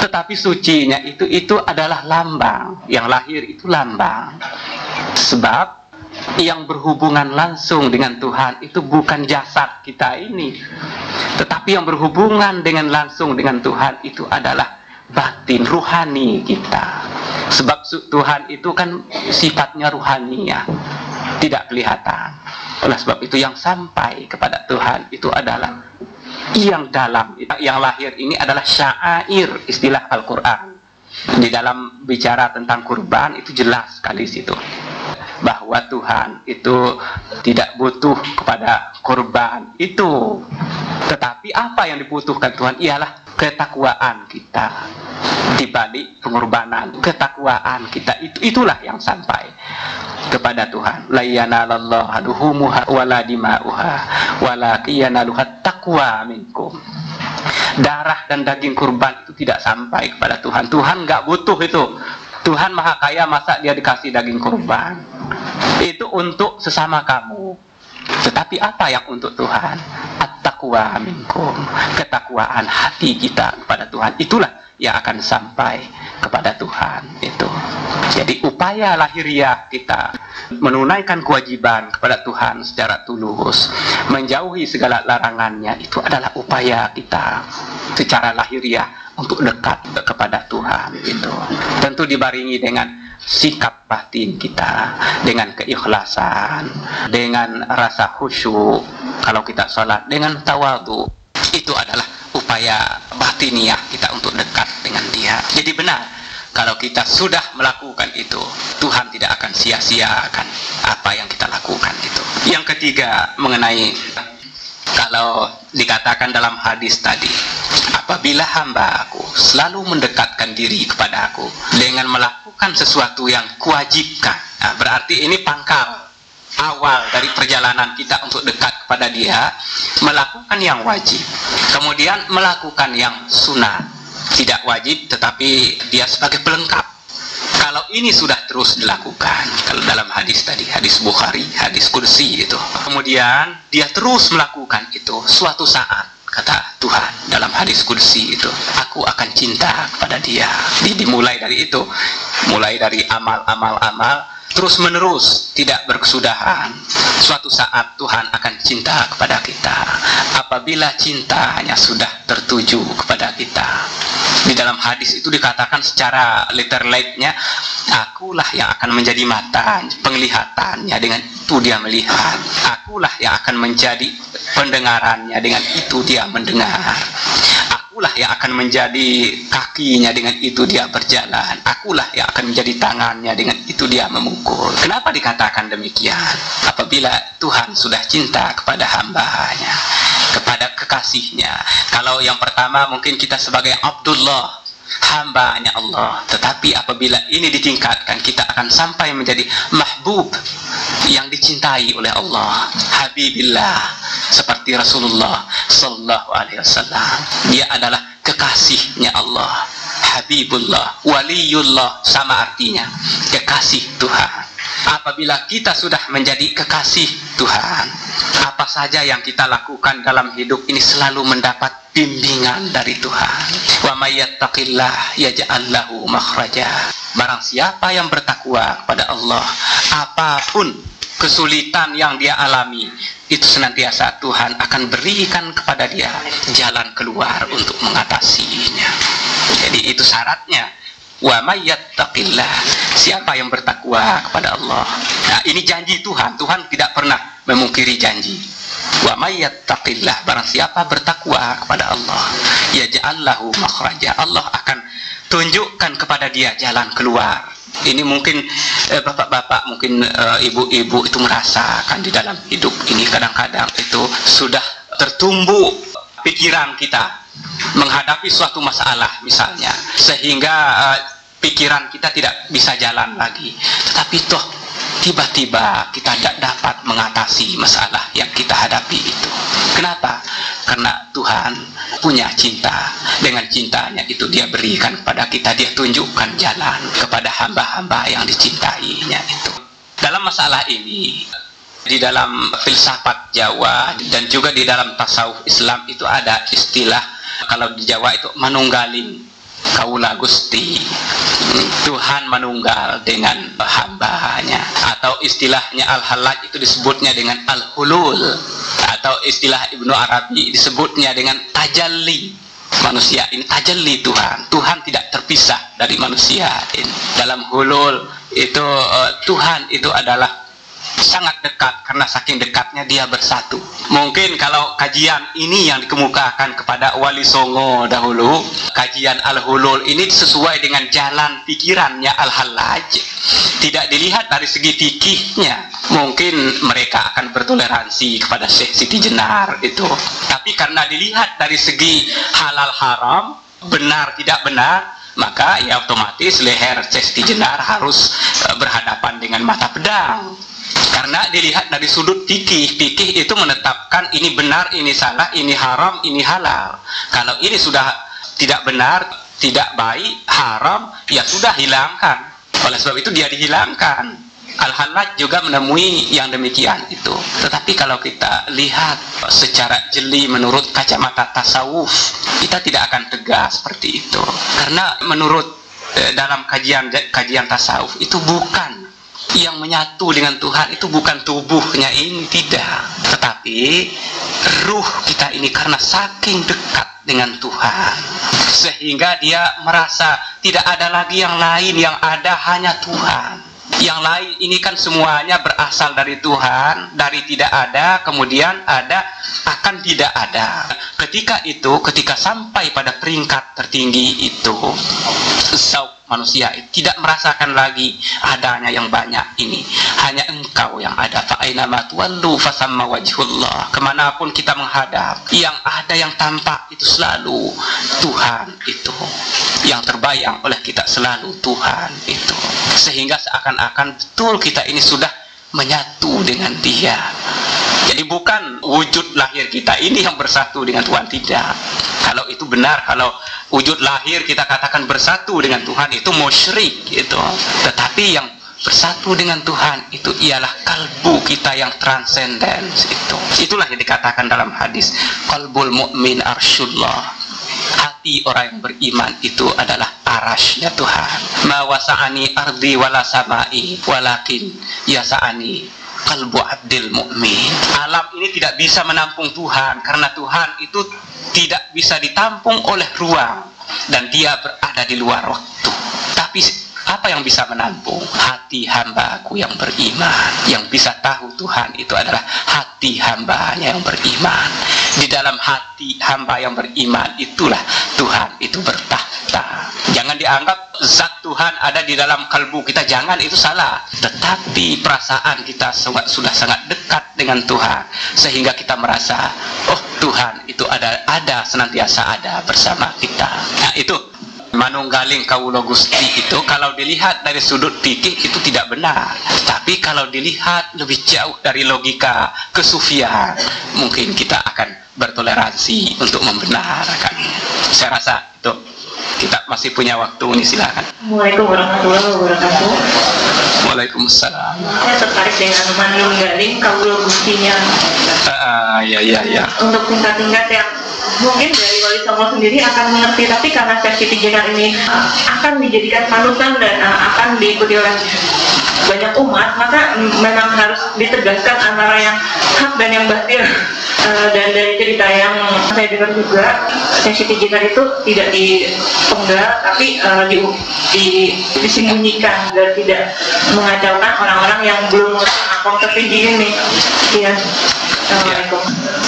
Tetapi sucinya itu adalah lambang. Yang lahir itu lambang. Sebab yang berhubungan langsung dengan Tuhan itu bukan jasad kita ini, tetapi yang berhubungan dengan langsung dengan Tuhan itu adalah batin, ruhani kita. Sebab Tuhan itu kan sifatnya ruhaniah, tidak kelihatan. Oleh sebab itu yang sampai kepada Tuhan itu adalah yang dalam. Yang lahir ini adalah syair, istilah Al-Quran. Di dalam bicara tentang kurban itu jelas sekali situ, bahwa Tuhan itu tidak butuh kepada kurban itu. Tetapi apa yang dibutuhkan Tuhan ialah ketakwaan kita di balik pengorbanan. Ketakwaan kita itulah yang sampai kepada Tuhan. La yanalallaha luhumuha wala dima'uha walakin yanaluhat taqwa minkum. Darah dan daging kurban itu tidak sampai kepada Tuhan. Tuhan nggak butuh itu. Tuhan maha kaya, masa dia dikasih daging kurban? Itu untuk sesama kamu. Tetapi apa yang untuk Tuhan? At-taqwa minkum. Ketakwaan hati kita kepada Tuhan. Itulah yang akan sampai kepada Tuhan itu. Jadi upaya lahiriah kita menunaikan kewajiban kepada Tuhan secara tulus, menjauhi segala larangannya, itu adalah upaya kita secara lahiriah untuk dekat kepada Tuhan itu. Tentu dibarengi dengan sikap batin kita, dengan keikhlasan, dengan rasa khusyuk kalau kita sholat, dengan tawadhu. Itu adalah upaya batiniah kita untuk dekat dengan Dia. Jadi benar, kalau kita sudah melakukan itu, Tuhan tidak akan sia-siakan apa yang kita lakukan itu. Yang ketiga, mengenai kalau dikatakan dalam hadis tadi, apabila hamba aku selalu mendekatkan diri kepada aku dengan melakukan sesuatu yang kuwajibkan, nah, berarti ini pangkal awal dari perjalanan kita untuk dekat kepada Dia, melakukan yang wajib, kemudian melakukan yang sunnah, tidak wajib tetapi dia sebagai pelengkap. Kalau ini sudah terus dilakukan, kalau dalam hadis tadi, hadis Bukhari, hadis Qudsi itu, kemudian dia terus melakukan itu, suatu saat kata Tuhan dalam hadis Qudsi itu, aku akan cinta kepada Dia. Dimulai dari itu, mulai dari amal, terus menerus, tidak berkesudahan. Suatu saat Tuhan akan cinta kepada kita apabila cintanya sudah tertuju kepada kita. Di dalam hadis itu dikatakan secara literally-nya, akulah yang akan menjadi mata penglihatannya, dengan itu dia melihat. Akulah yang akan menjadi pendengarannya, dengan itu dia mendengar. Akulah yang akan menjadi kakinya, dengan itu dia berjalan. Akulah yang akan menjadi tangannya, dengan itu dia memukul. Kenapa dikatakan demikian? Apabila Tuhan sudah cinta kepada hamba-Nya, kepada kekasihnya. Kalau yang pertama mungkin kita sebagai Abdullah, hamba-Nya Allah. Tetapi apabila ini ditingkatkan, kita akan sampai menjadi mahbub, yang dicintai oleh Allah, Habibillah, seperti Rasulullah Sallallahu Alaihi Wasallam. Dia adalah kekasihnya Allah, Habibullah, Waliyullah, sama artinya kekasih Tuhan. Apabila kita sudah menjadi kekasih Tuhan, apa saja yang kita lakukan dalam hidup ini selalu mendapat bimbingan dari Tuhan. Wa may yattaqillah yaj'al lahu makhraja. Barang siapa yang bertakwa kepada Allah, apapun kesulitan yang dia alami, itu senantiasa Tuhan akan berikan kepada dia jalan keluar untuk mengatasinya. Jadi itu syaratnya. Wa may yattaqillah, siapa yang bertakwa kepada Allah. Nah, ini janji Tuhan. Tuhan tidak pernah memungkiri janji. Wa may yattaqillah, barang siapa bertakwa kepada Allah, yaj'al lahu makhraja, Allah akan tunjukkan kepada dia jalan keluar. Ini mungkin bapak-bapak, mungkin ibu-ibu itu merasakan di dalam hidup ini kadang-kadang itu sudah tertumbuh pikiran kita menghadapi suatu masalah misalnya, sehingga pikiran kita tidak bisa jalan lagi, tetapi toh tiba-tiba kita tidak dapat mengatasi masalah yang kita hadapi itu. Kenapa? Karena Tuhan punya cinta. Dengan cintanya itu dia berikan kepada kita, dia tunjukkan jalan kepada hamba-hamba yang dicintainya itu. Dalam masalah ini Di dalam filsafat Jawa dan juga di dalam tasawuf Islam itu ada istilah, kalau di Jawa itu manunggaling kaula Gusti, Tuhan manunggal dengan hambanya, atau istilahnya al-halaj itu disebutnya dengan al-hulul, atau istilah Ibnu Arabi disebutnya dengan tajalli. Manusia ini tajalli Tuhan. Tuhan tidak terpisah dari manusia ini. Dalam hulul itu Tuhan itu adalah sangat dekat, karena saking dekatnya dia bersatu. Mungkin kalau kajian ini yang dikemukakan kepada Wali Songo dahulu, kajian al-hulul ini sesuai dengan jalan pikirannya al-halaj, tidak dilihat dari segi fikihnya. Mungkin mereka akan bertoleransi kepada Syekh Siti Jenar itu, tapi karena dilihat dari segi halal haram, benar tidak benar, maka ya otomatis leher Syekh Siti Jenar harus berhadapan dengan mata pedang. Karena dilihat dari sudut fikih, fikih itu menetapkan ini benar, ini salah, ini haram, ini halal. Kalau ini sudah tidak benar, tidak baik, haram, ya sudah hilangkan. Oleh sebab itu dia dihilangkan. Al-Halaj juga menemui yang demikian itu. Tetapi kalau kita lihat secara jeli menurut kacamata tasawuf, kita tidak akan tegas seperti itu. Karena menurut dalam kajian tasawuf itu bukan yang menyatu dengan Tuhan, itu bukan tubuhnya ini, tidak, tetapi ruh kita ini karena saking dekat dengan Tuhan sehingga dia merasa tidak ada lagi yang lain, yang ada hanya Tuhan. Yang lain ini kan semuanya berasal dari Tuhan, dari tidak ada kemudian ada akan tidak ada. Ketika sampai pada peringkat tertinggi itu, manusia tidak merasakan lagi adanya yang banyak ini, hanya Engkau yang ada. Fa aina ma tuwallu fasamma wajhullah. Kemanapun kita menghadap, yang ada yang tampak itu selalu Tuhan itu. Yang terbayang oleh kita selalu Tuhan itu. Sehingga seakan-akan betul kita ini sudah menyatu dengan Dia. Jadi bukan wujud lahir kita ini yang bersatu dengan Tuhan, tidak. Kalau itu benar, kalau wujud lahir kita katakan bersatu dengan Tuhan, itu musyrik gitu. Tetapi yang bersatu dengan Tuhan itu ialah kalbu kita yang transenden itu. Itulah yang dikatakan dalam hadis, qalbul mu'min arsyullah. Hati orang yang beriman itu adalah arasnya Tuhan. Ma wasa'ani ardi wala samai walakin yasa'ani qalbu abdil mu'min. Alam ini tidak bisa menampung Tuhan, karena Tuhan itu tidak bisa ditampung oleh ruang dan Dia berada di luar waktu. Tapi apa yang bisa menampung? Hati hambaku yang beriman. Yang bisa tahu Tuhan itu adalah hati hambanya yang beriman. Di dalam hati hamba yang beriman itulah Tuhan itu bertahta. Jangan dianggap zat Tuhan ada di dalam kalbu kita, jangan, itu salah. Tetapi perasaan kita sudah sangat dekat dengan Tuhan, sehingga kita merasa, oh Tuhan itu ada senantiasa ada bersama kita. Nah itu manunggaling kaula Gusti itu kalau dilihat dari sudut fikih itu tidak benar. Tapi kalau dilihat lebih jauh dari logika kesufian, mungkin kita akan bertoleransi untuk membenarkannya. Saya rasa itu. Kita masih punya waktu nih, silakan. Assalamualaikum warahmatullahi wabarakatuh. Waalaikumsalam. Saya tertarik dengan manunggaling kaula Gustinya. Ya. Untuk tingkat-tingkat yang mungkin dari Wali Songo sendiri akan mengerti, tapi karena Syekh Siti Jenar ini akan dijadikan panutan dan akan diikuti oleh banyak umat, maka memang harus ditegaskan antara yang hak dan yang batil. Dan dari cerita yang saya dengar juga, Syekh Siti Jenar itu tidak dipenggal, tapi disembunyikan dan tidak mengacaukan orang-orang yang belum akong tertinggi ini. Iya. Assalamualaikum.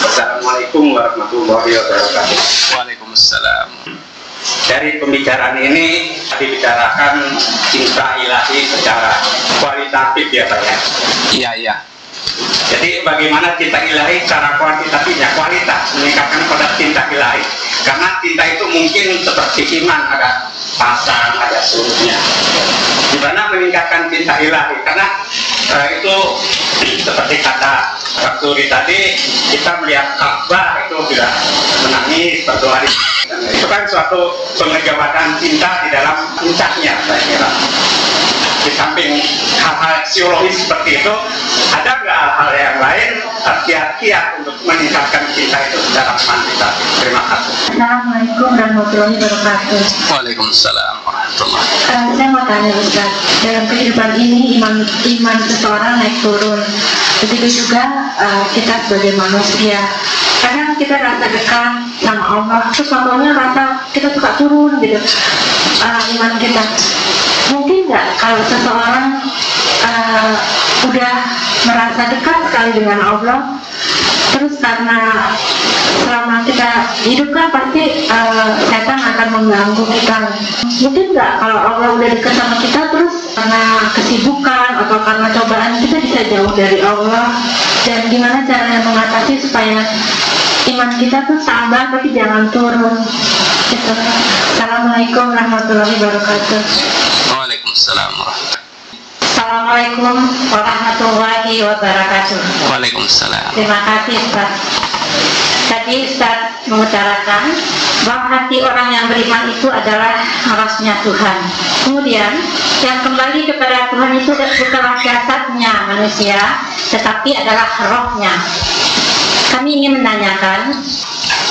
Assalamualaikum warahmatullahi wabarakatuh. Waalaikumsalam. Dari pembicaraan ini dibicarakan cinta ilahi secara kualitatif ya Pak ya. Iya. Jadi bagaimana cinta ilahi secara kuantitatifnya, kualitas meningkatkan pada cinta ilahi. Karena cinta itu mungkin seperti iman, ada pasang, ada surutnya. Gimana meningkatkan cinta ilahi? Karena itu seperti kata Pak Suri tadi, kita melihat Ka'bah itu sudah menangis, berdoa. Itu kan suatu pengejawatan cinta di dalam puncaknya, saya kira. di samping hal-hal psikologis seperti itu, ada nggak hal-hal yang lain kiat-kiat untuk meningkatkan cinta itu secara kuantitatif? Terima kasih. Assalamualaikum warahmatullahi wabarakatuh. Waalaikumsalam warahmatullahi. Saya mau tanya Ustaz, dalam kehidupan ini iman seseorang naik turun. Begitu juga kita sebagai manusia. Kadang kita rasa dekat sama Allah, terus contohnya rasa kita suka turun gitu iman kita. Mungkin nggak kalau seseorang udah merasa dekat sekali dengan Allah, terus karena selama kita hidup kan pasti setan akan mengganggu kita. Mungkin nggak kalau Allah udah dekat sama kita, terus karena kesibukan atau karena cobaan kita bisa jauh dari Allah, dan gimana caranya mengatasi supaya iman kita tuh sabar tapi jangan turun gitu. Assalamualaikum warahmatullahi wabarakatuh. Waalaikumsalam warahmatullahi. Assalamualaikum warahmatullahi wabarakatuh. Waalaikumsalam. Terima kasih Ustaz. Tadi Ustaz mengutarakan bahwa hati orang yang beriman itu adalah arasnya Tuhan. Kemudian yang kembali kepada Tuhan itu bukanlah jasadnya manusia, tetapi adalah rohnya. Kami ingin menanyakan,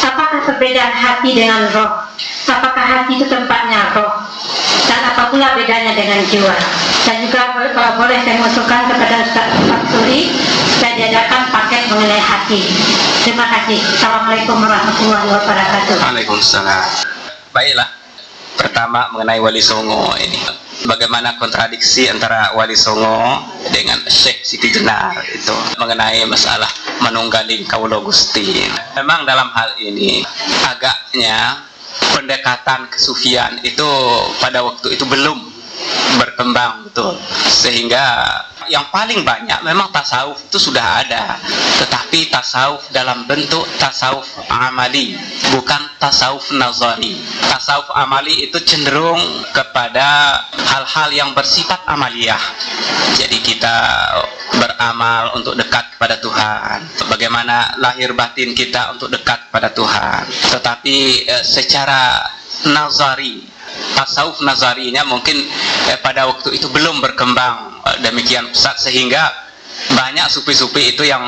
apakah perbedaan hati dengan roh? Apakah hati itu tempatnya roh? Dan apa pula bedanya dengan jiwa? Dan juga kalau boleh saya mengusulkan kepada Ustaz Suri, saya diadakan paket mengenai hati. Terima kasih. Assalamualaikum warahmatullahi wabarakatuh. Waalaikumsalam. Baiklah, pertama mengenai Wali Songo ini, bagaimana kontradiksi antara Wali Songo dengan Syekh Siti Jenar itu mengenai masalah manunggaling Kawula Gusti. Memang dalam hal ini agaknya pendekatan kesufian itu pada waktu itu belum berkembang betul, sehingga yang paling banyak memang tasawuf itu sudah ada, tetapi tasawuf dalam bentuk tasawuf amali, bukan tasawuf nazari. Tasawuf amali itu cenderung kepada hal-hal yang bersifat amaliyah. Jadi kita beramal untuk dekat kepada Tuhan, bagaimana lahir batin kita untuk dekat kepada Tuhan. Tetapi secara nazari, tasawuf nazarinya mungkin pada waktu itu belum berkembang demikian pesat, sehingga banyak sufi-sufi itu yang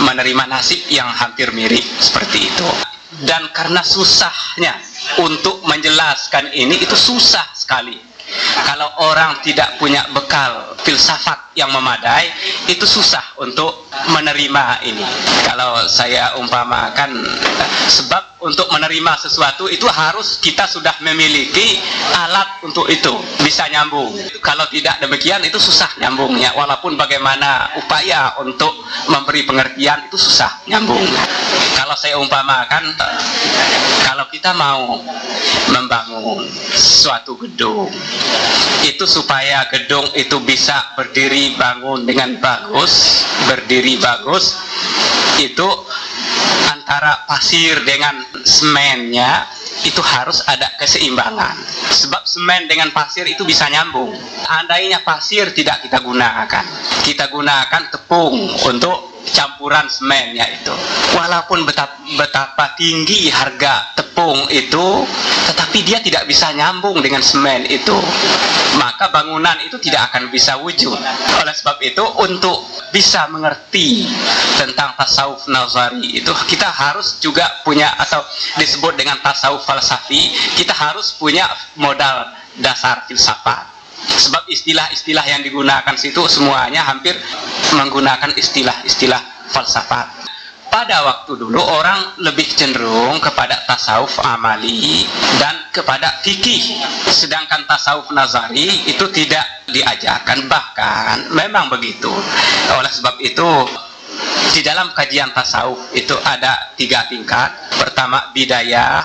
menerima nasib yang hampir mirip seperti itu. Dan karena susahnya untuk menjelaskan ini, itu susah sekali. Kalau orang tidak punya bekal filsafat yang memadai, itu susah untuk menerima ini. Kalau saya umpamakan, sebab untuk menerima sesuatu itu harus kita sudah memiliki alat untuk itu, bisa nyambung. Kalau tidak demikian itu susah nyambungnya, walaupun bagaimana upaya untuk memberi pengertian itu susah nyambung. Kalau saya umpamakan, kalau kita mau membangun suatu gedung, itu supaya gedung itu bisa berdiri bangun dengan bagus, berdiri bagus, itu antara pasir dengan semennya itu harus ada keseimbangan. Sebab semen dengan pasir itu bisa nyambung. Andainya pasir tidak kita gunakan tepung untuk campuran semennya itu, walaupun betapa tinggi harga tepung itu, tetapi dia tidak bisa nyambung dengan semen itu, maka bangunan itu tidak akan bisa wujud. Oleh sebab itu, untuk bisa mengerti tentang tasawuf nazari itu, kita harus juga punya, atau disebut dengan tasawuf falsafi, kita harus punya modal dasar filsafat. Sebab istilah-istilah yang digunakan situ semuanya hampir menggunakan istilah-istilah falsafat. Pada waktu dulu orang lebih cenderung kepada tasawuf amali dan kepada fikih, sedangkan tasawuf nazari itu tidak diajarkan, bahkan memang begitu. Oleh sebab itu, di dalam kajian tasawuf itu ada 3 tingkat. Pertama, bidayah,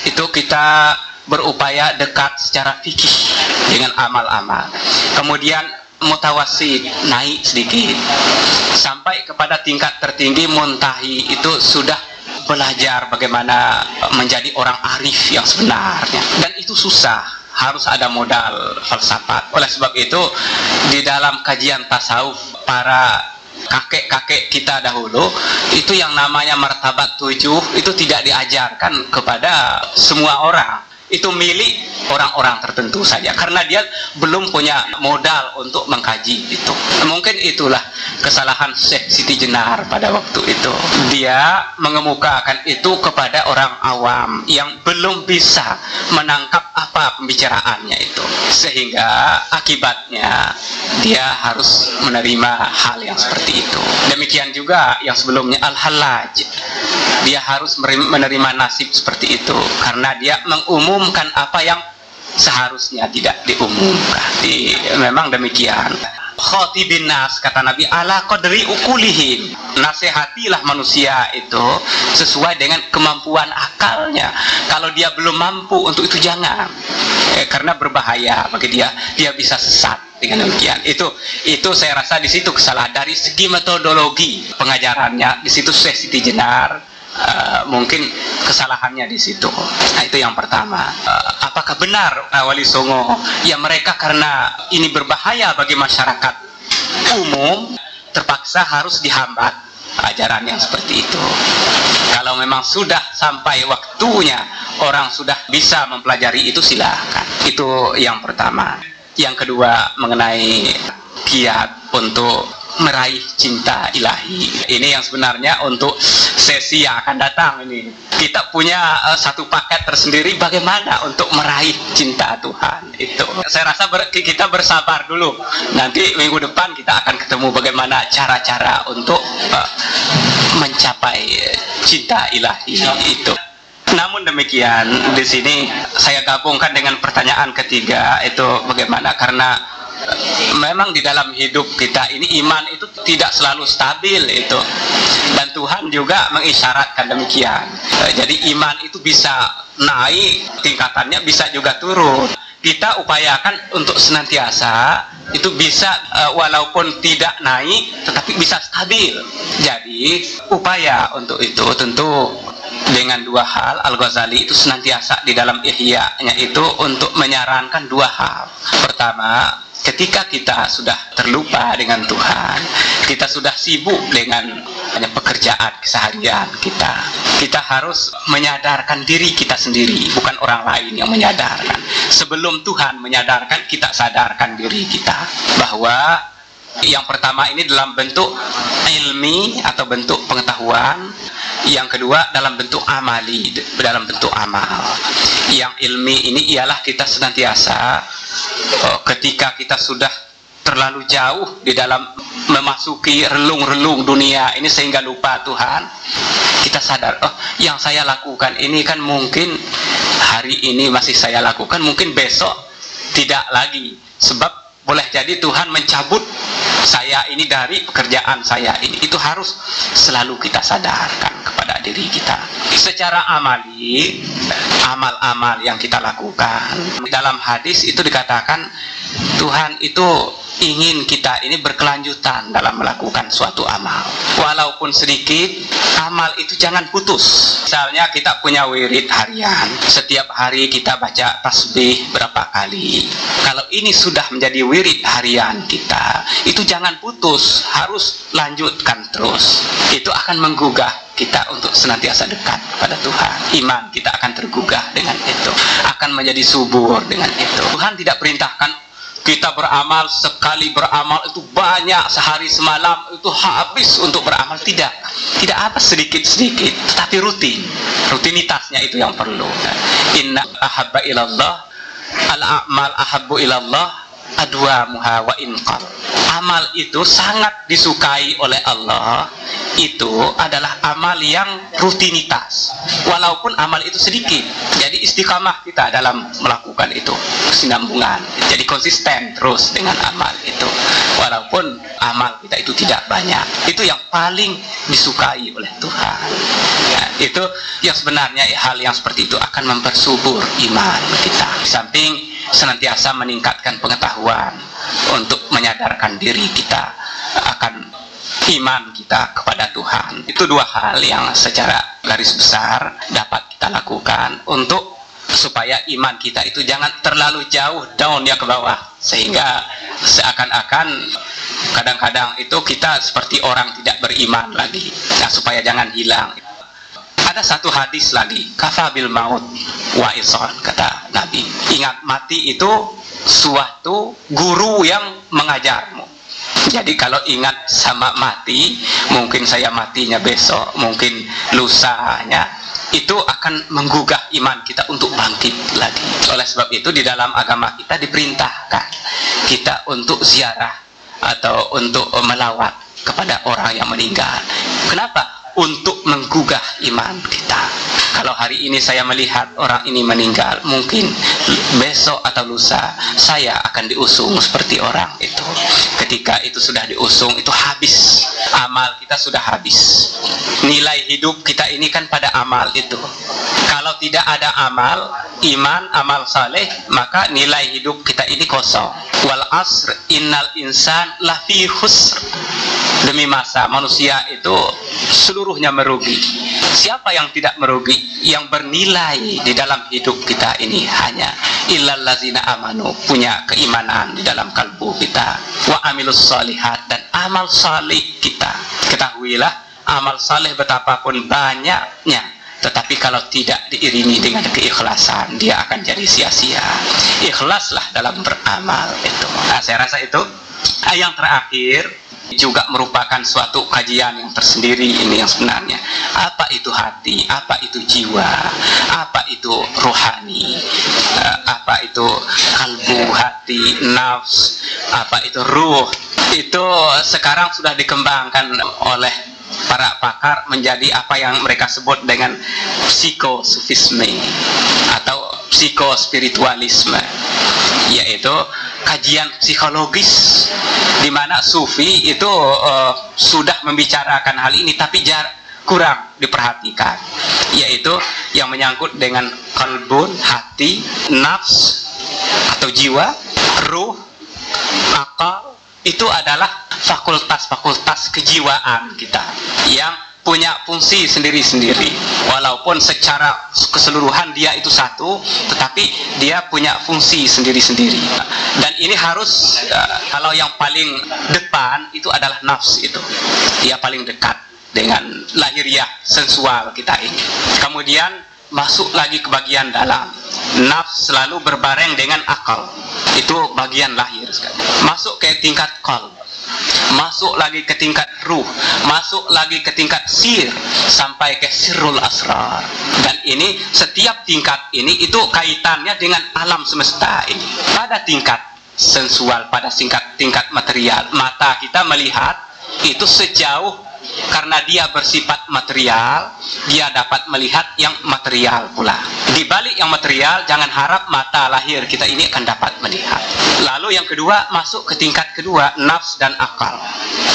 itu kita berupaya dekat secara fikih dengan amal-amal. Kemudian mutawasid, naik sedikit sampai kepada tingkat tertinggi muntahi, itu sudah belajar bagaimana menjadi orang arif yang sebenarnya, dan itu susah, harus ada modal falsafat. Oleh sebab itu, di dalam kajian tasawuf para kakek-kakek kita dahulu, itu yang namanya martabat 7 itu tidak diajarkan kepada semua orang. itu milik orang-orang tertentu saja karena dia belum punya modal untuk mengkaji itu. Mungkin itulah kesalahan Syekh Siti Jenar pada waktu itu. Dia mengemukakan itu kepada orang awam yang belum bisa menangkap apa pembicaraannya itu, sehingga akibatnya dia harus menerima hal yang seperti itu. Demikian juga yang sebelumnya Al-Hallaj, dia harus menerima nasib seperti itu karena dia mengumumkan apa yang seharusnya tidak diumumkan. Memang demikian. Khatibin nas, kata Nabi, ala qadri ukulihim. Nasihatilah manusia itu sesuai dengan kemampuan akalnya. Kalau dia belum mampu untuk itu jangan, karena berbahaya bagi dia, dia bisa sesat dengan demikian. Itu saya rasa di situ kesalahan dari segi metodologi pengajarannya. Di situ Syekh Siti Jenar mungkin kesalahannya di situ. Nah, itu yang pertama. Apakah benar Wali Songo ya mereka karena ini berbahaya bagi masyarakat umum terpaksa harus dihambat ajaran yang seperti itu? Kalau memang sudah sampai waktunya orang sudah bisa mempelajari itu, silakan. Itu yang pertama. Yang kedua mengenai kiat untuk meraih cinta ilahi. Ini yang sebenarnya untuk sesi yang akan datang ini. Kita punya satu paket tersendiri bagaimana untuk meraih cinta Tuhan itu. Saya rasa kita bersabar dulu. Nanti minggu depan kita akan ketemu bagaimana cara-cara untuk mencapai cinta ilahi itu. Namun demikian, di sini saya gabungkan dengan pertanyaan ketiga itu bagaimana, karena memang di dalam hidup kita ini iman itu tidak selalu stabil itu, dan Tuhan juga mengisyaratkan demikian. Jadi iman itu bisa naik tingkatannya, bisa juga turun. Kita upayakan untuk senantiasa itu bisa walaupun tidak naik tetapi bisa stabil. Jadi upaya untuk itu tentu dengan dua hal. Al-Ghazali itu senantiasa di dalam Ihya-nya itu untuk menyarankan dua hal. Pertama, ketika kita sudah terlupa dengan Tuhan, kita sudah sibuk dengan pekerjaan keseharian kita harus menyadarkan diri kita sendiri, bukan orang lain yang menyadarkan. Sebelum Tuhan menyadarkan, kita sadarkan diri kita bahwa yang pertama ini dalam bentuk ilmi atau bentuk pengetahuan, yang kedua dalam bentuk amali, dalam bentuk amal. Yang ilmi ini ialah kita senantiasa ketika kita sudah terlalu jauh di dalam memasuki relung-relung dunia ini sehingga lupa Tuhan, kita sadar, oh yang saya lakukan ini kan mungkin hari ini masih saya lakukan, mungkin besok tidak lagi, sebab boleh jadi Tuhan mencabut saya ini dari pekerjaan saya ini. Itu harus selalu kita sadarkan kepada diri kita. Secara amali, amal-amal yang kita lakukan, dalam hadis itu dikatakan Tuhan itu ingin kita ini berkelanjutan dalam melakukan suatu amal. Walaupun sedikit, amal itu jangan putus. Misalnya kita punya wirid harian, setiap hari kita baca tasbih berapa kali. Kalau ini sudah menjadi wirid harian kita, itu jangan putus, harus lanjutkan terus. Itu akan menggugah kita untuk senantiasa dekat pada Tuhan. Iman kita akan tergugah dengan itu, akan menjadi subur dengan itu. Tuhan tidak perintahkan kita beramal, sekali beramal itu banyak, sehari semalam itu habis untuk beramal. Tidak apa sedikit-sedikit, tetapi rutinitasnya itu yang perlu. Inna ahabba ilallah al-a'mal ahabbu ilallah adwamuha wa inqal. Amal itu sangat disukai oleh Allah, itu adalah amal yang rutinitas, walaupun amal itu sedikit. Jadi istiqamah kita dalam melakukan itu, kesinambungan, jadi konsisten terus dengan amal itu, walaupun amal kita itu tidak banyak. Itu yang paling disukai oleh Tuhan. Nah, itu yang sebenarnya hal yang seperti itu akan mempersubur iman kita. Di samping senantiasa meningkatkan pengetahuan untuk menyadarkan diri kita akan iman kita kepada Tuhan. Itu dua hal yang secara garis besar dapat kita lakukan untuk supaya iman kita itu jangan terlalu jauh down ya ke bawah, sehingga seakan-akan kadang-kadang itu kita seperti orang tidak beriman lagi. Nah, supaya jangan hilang. Ada satu hadis lagi, kafa bil maut wa isan, kata Nabi. Ingat, mati itu suatu guru yang mengajarmu. Jadi kalau ingat sama mati, mungkin saya matinya besok, mungkin lusanya, itu akan menggugah iman kita untuk bangkit lagi. Oleh sebab itu di dalam agama kita diperintahkan kita untuk ziarah atau untuk melawat kepada orang yang meninggal. Kenapa? Untuk menggugah iman kita. Kalau hari ini saya melihat orang ini meninggal, mungkin besok atau lusa saya akan diusung seperti orang itu. Ketika itu sudah diusung, itu habis. Amal kita sudah habis. Nilai hidup kita ini kan pada amal itu. Kalau tidak ada amal, iman, amal saleh, maka nilai hidup kita ini kosong. Wal asr innal insan lafi khusr. Demi masa, manusia itu seluruhnya merugi. Siapa yang tidak merugi? Yang bernilai di dalam hidup kita ini hanya illal ladzina amanu, punya keimanan di dalam kalbu kita, wa amilus shalihat, dan amal salih kita. Ketahuilah, amal saleh betapapun banyaknya, tetapi kalau tidak diiringi dengan keikhlasan, dia akan jadi sia-sia. Ikhlaslah dalam beramal itu. Nah, saya rasa itu yang terakhir juga merupakan suatu kajian yang tersendiri ini yang sebenarnya. Apa itu hati? Apa itu jiwa? Apa itu rohani? Apa itu kalbu, hati, nafs? Apa itu ruh? Itu sekarang sudah dikembangkan oleh para pakar menjadi apa yang mereka sebut dengan psikosufisme atau psikospiritualisme, yaitu kajian psikologis di mana sufi itu sudah membicarakan hal ini tapi kurang diperhatikan, yaitu yang menyangkut dengan kalbun, hati, nafs atau jiwa, ruh, akal. Itu adalah fakultas-fakultas kejiwaan kita yang punya fungsi sendiri-sendiri. Walaupun secara keseluruhan dia itu satu, tetapi dia punya fungsi sendiri-sendiri. Dan ini harus, kalau yang paling depan itu adalah nafs itu. Dia paling dekat dengan lahiriah sensual kita ini. Kemudian masuk lagi ke bagian dalam. Nafs selalu berbareng dengan akal. Itu bagian lahir sekali. Masuk ke tingkat qalb, masuk lagi ke tingkat ruh, masuk lagi ke tingkat sir, sampai ke sirrul asrar. Dan ini setiap tingkat ini itu kaitannya dengan alam semesta ini. Pada tingkat sensual, pada tingkat material, mata kita melihat itu sejauh, karena dia bersifat material, dia dapat melihat yang material pula. Di balik yang material, jangan harap mata lahir kita ini akan dapat melihat. Lalu yang kedua, masuk ke tingkat kedua, nafs dan akal.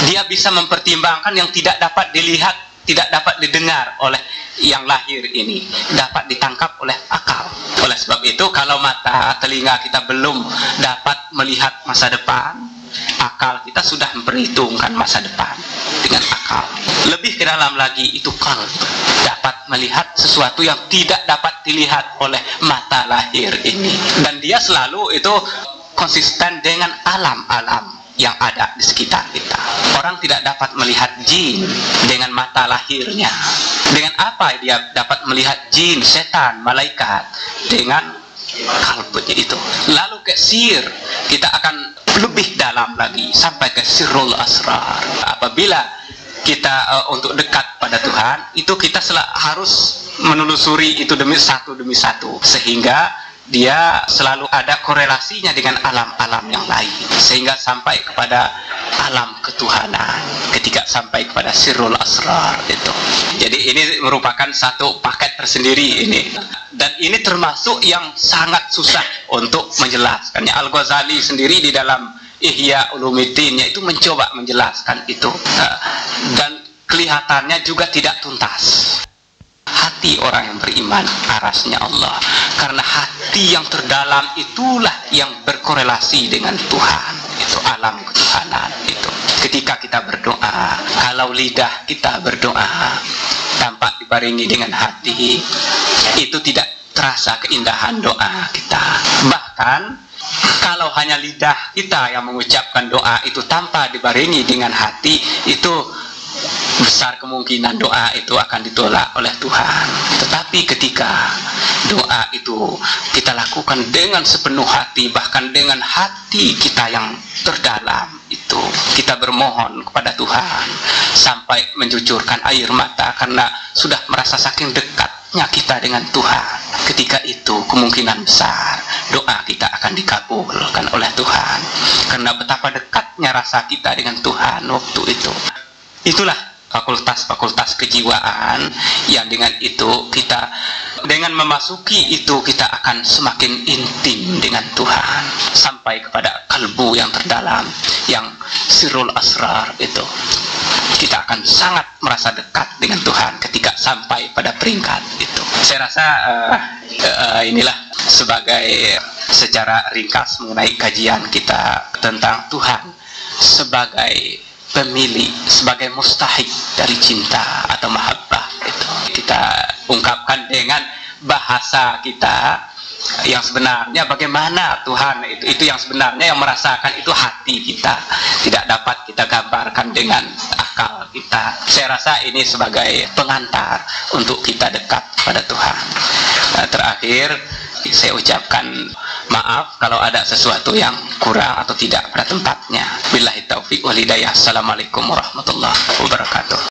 Dia bisa mempertimbangkan yang tidak dapat dilihat, tidak dapat didengar oleh yang lahir ini, dapat ditangkap oleh akal. Oleh sebab itu, kalau mata, telinga kita belum dapat melihat masa depan, akal kita sudah memperhitungkan masa depan dengan akal. Lebih ke dalam lagi itu qalb, dapat melihat sesuatu yang tidak dapat dilihat oleh mata lahir ini. Dan dia selalu itu konsisten dengan alam-alam yang ada di sekitar kita. Orang tidak dapat melihat jin dengan mata lahirnya. Dengan apa dia dapat melihat jin, setan, malaikat? Dengan kalbunya itu. Lalu ke sir, kita akan lebih dalam lagi sampai ke sirrul asrar. Apabila kita untuk dekat pada Tuhan, itu kita harus menelusuri itu demi satu, sehingga dia selalu ada korelasinya dengan alam-alam yang lain, sehingga sampai kepada alam ketuhanan ketika sampai kepada sirrul asrar itu. Jadi ini merupakan satu paket tersendiri ini, dan ini termasuk yang sangat susah untuk menjelaskannya. Al-Ghazali sendiri di dalam Ihya Ulumuddin itu mencoba menjelaskan itu, dan kelihatannya juga tidak tuntas. Hati orang yang beriman arasnya Allah, karena hati yang terdalam itulah yang berkorelasi dengan Tuhan, itu alam ketuhanan itu. Ketika kita berdoa, kalau lidah kita berdoa tanpa dibarengi dengan hati, itu tidak terasa keindahan doa kita. Bahkan kalau hanya lidah kita yang mengucapkan doa itu tanpa dibarengi dengan hati, itu besar kemungkinan doa itu akan ditolak oleh Tuhan. Tapi ketika doa itu kita lakukan dengan sepenuh hati, bahkan dengan hati kita yang terdalam, itu kita bermohon kepada Tuhan sampai mencucurkan air mata karena sudah merasa saking dekatnya kita dengan Tuhan. Ketika itu kemungkinan besar doa kita akan dikabulkan oleh Tuhan, karena betapa dekatnya rasa kita dengan Tuhan waktu itu. Itulah fakultas-fakultas kejiwaan yang dengan itu kita, dengan memasuki itu kita akan semakin intim dengan Tuhan sampai kepada kalbu yang terdalam, yang sirrul asrar itu. Kita akan sangat merasa dekat dengan Tuhan ketika sampai pada peringkat itu. Saya rasa inilah sebagai secara ringkas mengenai kajian kita tentang Tuhan sebagai pemilih, sebagai mustahik dari cinta atau mahabbah itu. Kita ungkapkan dengan bahasa kita yang sebenarnya, bagaimana Tuhan itu yang sebenarnya yang merasakan itu hati kita, tidak dapat kita gambarkan dengan akal kita. Saya rasa ini sebagai pengantar untuk kita dekat pada Tuhan. Terakhir saya ucapkan maaf kalau ada sesuatu yang kurang atau tidak pada tempatnya. Billahi taufiq wal hidayah. Assalamualaikum warahmatullahi wabarakatuh.